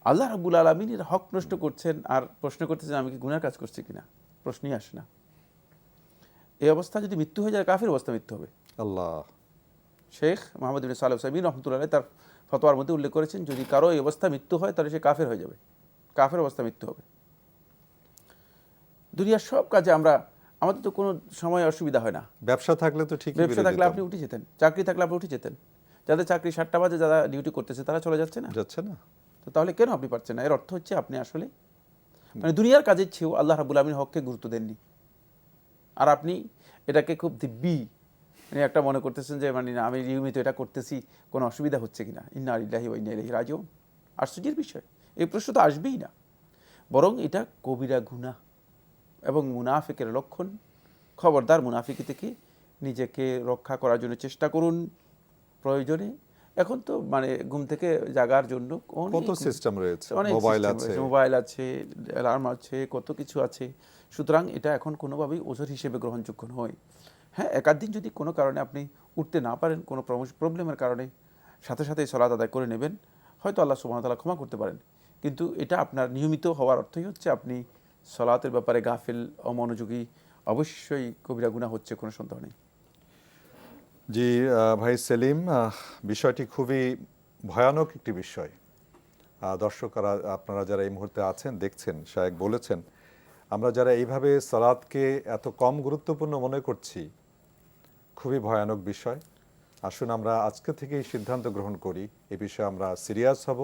আল্লাহ রাব্বুল আলামিন এর হক নষ্ট করছেন আর প্রশ্ন করতেছেন আমি কি গুনার কাজ করছি কিনা, প্রশ্নই আসে না। এই অবস্থা যদি মৃত্যু হয়ে যায়, কাফের অবস্থা মৃত্যু হবে। আল্লাহ। শেখ মোহাম্মদ ইবনে সালেহ উসাইমিন রহমতুল্লাহ তার ফতোয়ার মধ্যে উল্লেখ করেছেন, যদি কারো এই অবস্থা মৃত্যু হয় তাহলে সে কাফের হয়ে যাবে, কাফের অবস্থা মৃত্যু হবে। দুনিয়ার সব কাজে আমাদের তো কোনো সময় অসুবিধা হয় না। ব্যবসা থাকলে তো ঠিক, ব্যবসা থাকলে আপনি উঠে যেতেন, চাকরি থাকলে আপনি উঠে যেতেন। যাদের চাকরি 7টা বাজে যারা ডিউটি করতেছে তারা চলে যাচ্ছে না, তো তাহলে কেন আপনি পারছেন না? এর অর্থ হচ্ছে আপনি আসলে মানে দুনিয়ার কাজের চেয়েও আল্লাহ রাব্বুল আলামিনের হককে গুরুত্ব দেননি, আর আপনি এটাকে খুব দিব্যি মানে একটা মনে করতেছেন যে মানে আমি নিয়মিত এটা করতেছি, কোনো অসুবিধা হচ্ছে কিনা। ইন্না লিল্লাহি ওয়া ইন্না ইলাইহি রাজিউন। আশ্চর্যের বিষয়, এই প্রশ্ন তো আসবেই না, বরং এটা কবিরা গুনাহ এবং মুনাফিকের লক্ষণ। খবরদার মুনাফিকি থেকে নিজেকে রক্ষা করার জন্য চেষ্টা করুন। প্রয়োজনে এখন তো মানে ঘুম থেকে জাগার জন্য কত সিস্টেম রয়েছে, মোবাইল আছে, অ্যালার্ম আছে, কত কিছু আছে। সুতরাং এটা এখন কোনোভাবেই ওজর হিসেবে গ্রহণযোগ্য নয়। হ্যাঁ, একাধ দিন যদি কোনো কারণে আপনি উঠতে না পারেন, কোনো প্রবলেমের কারণে, সাথে সাথে সালাত আদায় করে নেবেন, হয়তো আল্লাহ সুবহানাহু ওয়া তাআলা ক্ষমা করতে পারেন। কিন্তু এটা আপনার নিয়মিত হওয়ার অর্থই হচ্ছে আপনি সালাতের ব্যাপারে গাফিল, অমনোযোগী, অবশ্যই কবিরা গুনাহ হচ্ছে, কোনো সন্দেহ নেই। জি ভাই সেলিম, বিষয়টি খুবই ভয়ানক একটি বিষয়। দর্শকরা আপনারা যারা এই মুহূর্তে আছেন দেখছেন, শায়েক বলেছেন আমরা যারা এইভাবে সালাতকে এত কম গুরুত্বপূর্ণ মনে করছি, খুবই ভয়ানক বিষয়। আসুন আমরা আজকে থেকেই সিদ্ধান্ত গ্রহণ করি, এ বিষয়ে আমরা সিরিয়াস হব,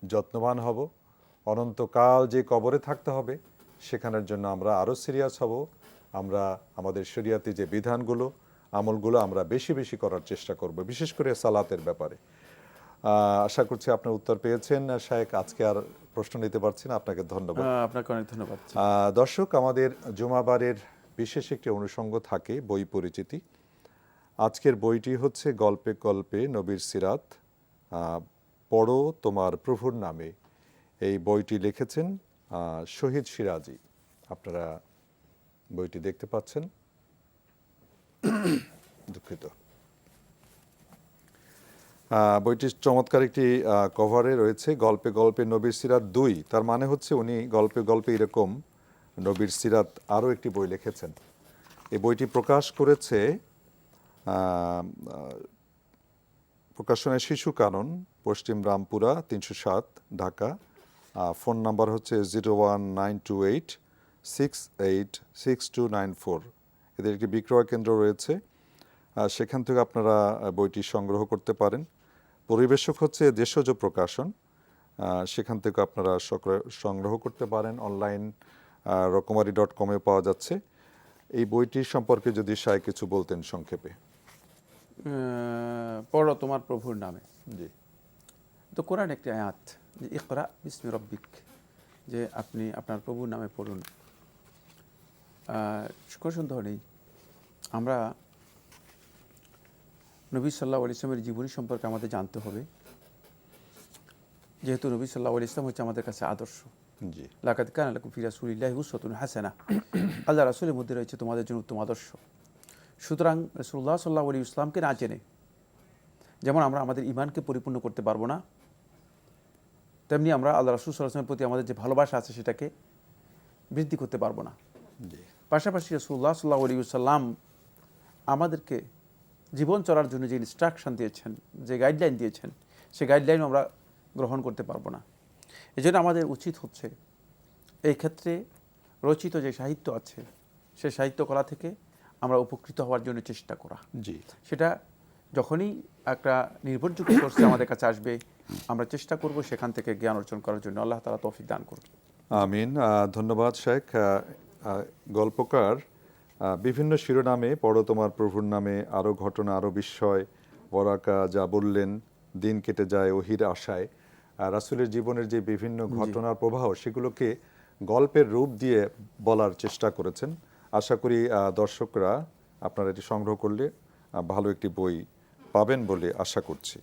যত্নবান হব। অনন্তকাল যে কবরে থাকতে হবে সেখানের জন্য আমরা আরও সিরিয়াস হব। আমরা আমাদের শরিয়াতে যে বিধানগুলো, আমলগুলো আমরা বেশি বেশি করার চেষ্টা করব, বিশেষ করে সালাতের ব্যাপারে। আশা করছি আপনার উত্তর পেয়েছেন শায়েক। আজকে আর প্রশ্ন নিতে পারছি না, আপনাকে ধন্যবাদ। আপনাকে অনেক ধন্যবাদ। দর্শক, আমাদের জুমাবারের বিশেষ একটি অনুষঙ্গ থাকে বই পরিচিতি। আজকের বইটি হচ্ছে গল্পে গল্পে নবীর সিরাত, পড়ো তোমার প্রভুর নামে। এই বইটি লিখেছেন শহীদ সিরাজি। আপনারা বইটি দেখতে পাচ্ছেন, দুঃখিত। বইটির চমৎকার একটি কভারে রয়েছে গল্পে গল্পে নবীর সিরাত 2। তার মানে হচ্ছে উনি গল্পে গল্পে এরকম নবীর সিরাত আরও একটি বই লিখেছেন। এই বইটি প্রকাশ করেছে প্রকাশনায় শিশু কানন, পশ্চিম রামপুরা 307, ঢাকা। ফোন নাম্বার হচ্ছে 01928686294। এদের একটি বিক্রয় কেন্দ্র রয়েছে, সেখান থেকে আপনারা বইটি সংগ্রহ করতে পারেন। পরিবেশক হচ্ছে দেশজ প্রকাশন, সেখান থেকে আপনারা সংগ্রহ করতে পারেন। অনলাইন রকমারি.com-এ পাওয়া যাচ্ছে। এই বইটির সম্পর্কে যদি শায় কিছু বলতেন সংক্ষেপে। পড়ো তোমার প্রভুর নামে। জি। তো কোরআন একটি আয়াত যে ইকরা বিসমি রব্বিক, যে আপনি আপনার প্রভুর নামে পড়ুন। কোনো সন্দেহ নেই আমরা নবী সাল্লাল্লাহু আলাইহি ইসলামের জীবনী সম্পর্কে আমাদের জানতে হবে, যেহেতু নবী সাল্লাল্লাহু আলাইহি ইসলাম হচ্ছে আমাদের কাছে আদর্শ। জি। লাকাদ কানা লাকুম ফি রাসূলিল্লাহি উসওয়াতুন হাসানাহ, আল্লাহ রাসূলের মধ্যে রয়েছে তোমাদের জন্য উত্তম আদর্শ। সুতরাং রাসূলুল্লাহ সাল্লাল্লাহু আলাইহি ইসলামকে না জেনে যেমন আমরা আমাদের ঈমানকে পরিপূর্ণ করতে পারবো না, তেমনি আমরা আল্লাহ রাসূল সাল্লাল্লাহু আলাইহি ওয়াসাল্লামের প্রতি আমাদের যে ভালোবাসা আছে সেটাকে বৃদ্ধি করতে পারবো না। পাশাপাশি রাসূলুল্লাহ সাল্লাল্লাহু আলাইহি ওয়াসাল্লাম আমাদেরকে জীবন চলার জন্য যে ইনস্ট্রাকশন দিয়েছেন, যে গাইডলাইন দিয়েছেন, সেই গাইডলাইন আমরা গ্রহণ করতে পারবো না। এই জন্য আমাদের উচিত হচ্ছে এই ক্ষেত্রে রচিত যে সাহিত্য আছে সেই সাহিত্যকলা থেকে আমরা উপকৃত হওয়ার জন্য চেষ্টা করা। জি। সেটা যখনই একটা নির্ভরযোগ্য সোর্সে আমাদের কাছে আসবে আমরা চেষ্টা করব সেখান থেকে জ্ঞান অর্জন করার জন্য। আল্লাহ তাআলা তৌফিক দান করুন। আমিন। ধন্যবাদ শেখ। গল্পকার বিভিন্ন শিরোনামে পড়ো তোমার প্রভুর নামে, আরও ঘটনা, আরও বিস্ময়, ওয়ারাকা যা বললেন, দিন কেটে যায় ওহির আশায়, রাসূলের জীবনের যে বিভিন্ন ঘটনার প্রবাহ সেগুলোকে গল্পের রূপ দিয়ে বলার চেষ্টা করেছেন। আশা করি দর্শকরা আপনারা এটি সংগ্রহ করলে ভালো একটি বই পাবেন বলে আশা করছি।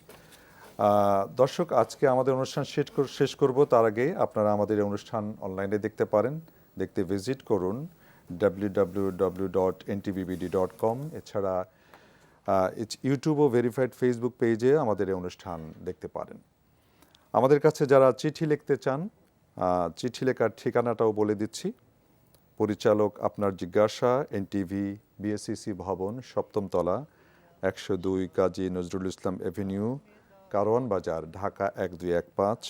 দর্শক, আজকে আমাদের অনুষ্ঠান শেষ করব, তার আগে আপনারা আমাদের এই অনুষ্ঠান অনলাইনে দেখতে পারেন। দেখতে ভিজিট করুন www.ntbbd.com। এছাড়া ইউটিউব ও ভেরিফাইড ফেসবুক পেজে আমাদের এই অনুষ্ঠান দেখতে পারেন। আমাদের কাছে যারা চিঠি লিখতে চান, চিঠি লেখার ঠিকানাটাও বলে দিচ্ছি। পরিচালক আপনার জিজ্ঞাসা, এনটিভি, বিএসসিসি ভবন, 7ম তলা, 102 কাজী নজরুল ইসলাম এভিনিউ, কারওয়ান বাজার, ঢাকা 1215।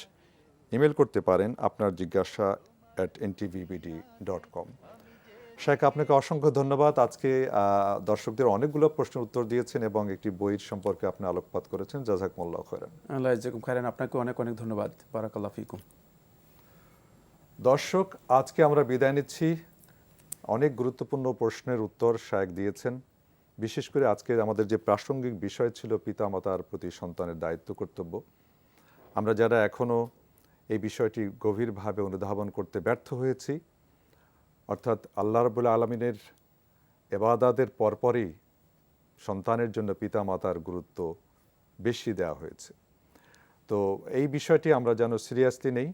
ইমেল করতে পারেন আপনার জিজ্ঞাসা @ntvbd.com। শেখ, আপনাকে অসংখ্য ধন্যবাদ। আজকে দর্শকদের অনেকগুলো প্রশ্নের উত্তর দিয়েছেন এবং একটি বইয়ের সম্পর্কে আপনি আলোকপাত করেছেন। জাযাকুমুল্লাহু খায়রান। আল্লাহ ইয়াজজাকুম খায়রান। আপনাকে অনেক অনেক ধন্যবাদ। বারাকাল্লাহু ফিকুম। দর্শক, আজকে আমরা বিদায় নিচ্ছি। অনেক গুরুত্বপূর্ণ প্রশ্নের উত্তর শেখ দিয়েছেন। বিশেষ করে আজকে আমাদের যে প্রাসঙ্গিক বিষয় ছিল পিতামাতার প্রতি সন্তানের দায়িত্ব কর্তব্য, আমরা যারা এখনও এই বিষয়টি গভীরভাবে অনুধাবন করতে ব্যর্থ হয়েছি, অর্থাৎ আল্লাহ রাব্বুল আলামিনের ইবাদতের পরপরই সন্তানের জন্য পিতামাতার গুরুত্ব বেশি দেওয়া হয়েছে। তো এই বিষয়টি আমরা যেন সিরিয়াসলি নেই।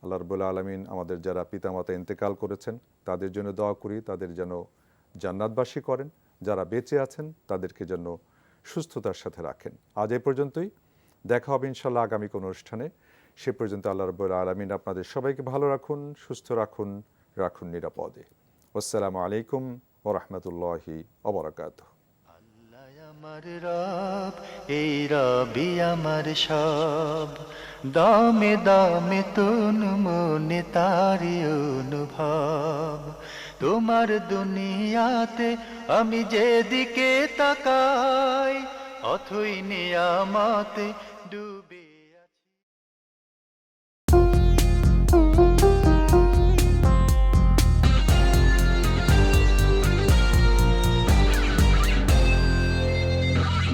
আল্লাহ রাব্বুল আলামিন আমাদের যারা পিতামাতা ইন্তেকাল করেছেন তাদের জন্য দোয়া করি, তাদের যেন জান্নাতবাসী করেন, যারা বেঁচে আছেন তাদেরকে যেন সুস্থতার সাথে রাখেন। আজ এই পর্যন্তই, দেখা হবে ইনশাআল্লাহ আগামী কোনো অনুষ্ঠানে। সে পর্যন্ত আল্লাহ রাব্বুল আলামিন আপনাদের সবাইকে ভালো রাখুন, সুস্থ রাখুন, রাখুন নিরাপদে। আসসালামু আলাইকুম ওয়া রাহমাতুল্লাহি ওয়া বারাকাতুহু। আল্লাহ আমার রব, এই রবি আমার সব, দামে দামে তুন মনে তারি অনুভব। তোমার দুনিয়াতে আমি যেদিকে তাকাই, অথই নিয়ামতে ডুবে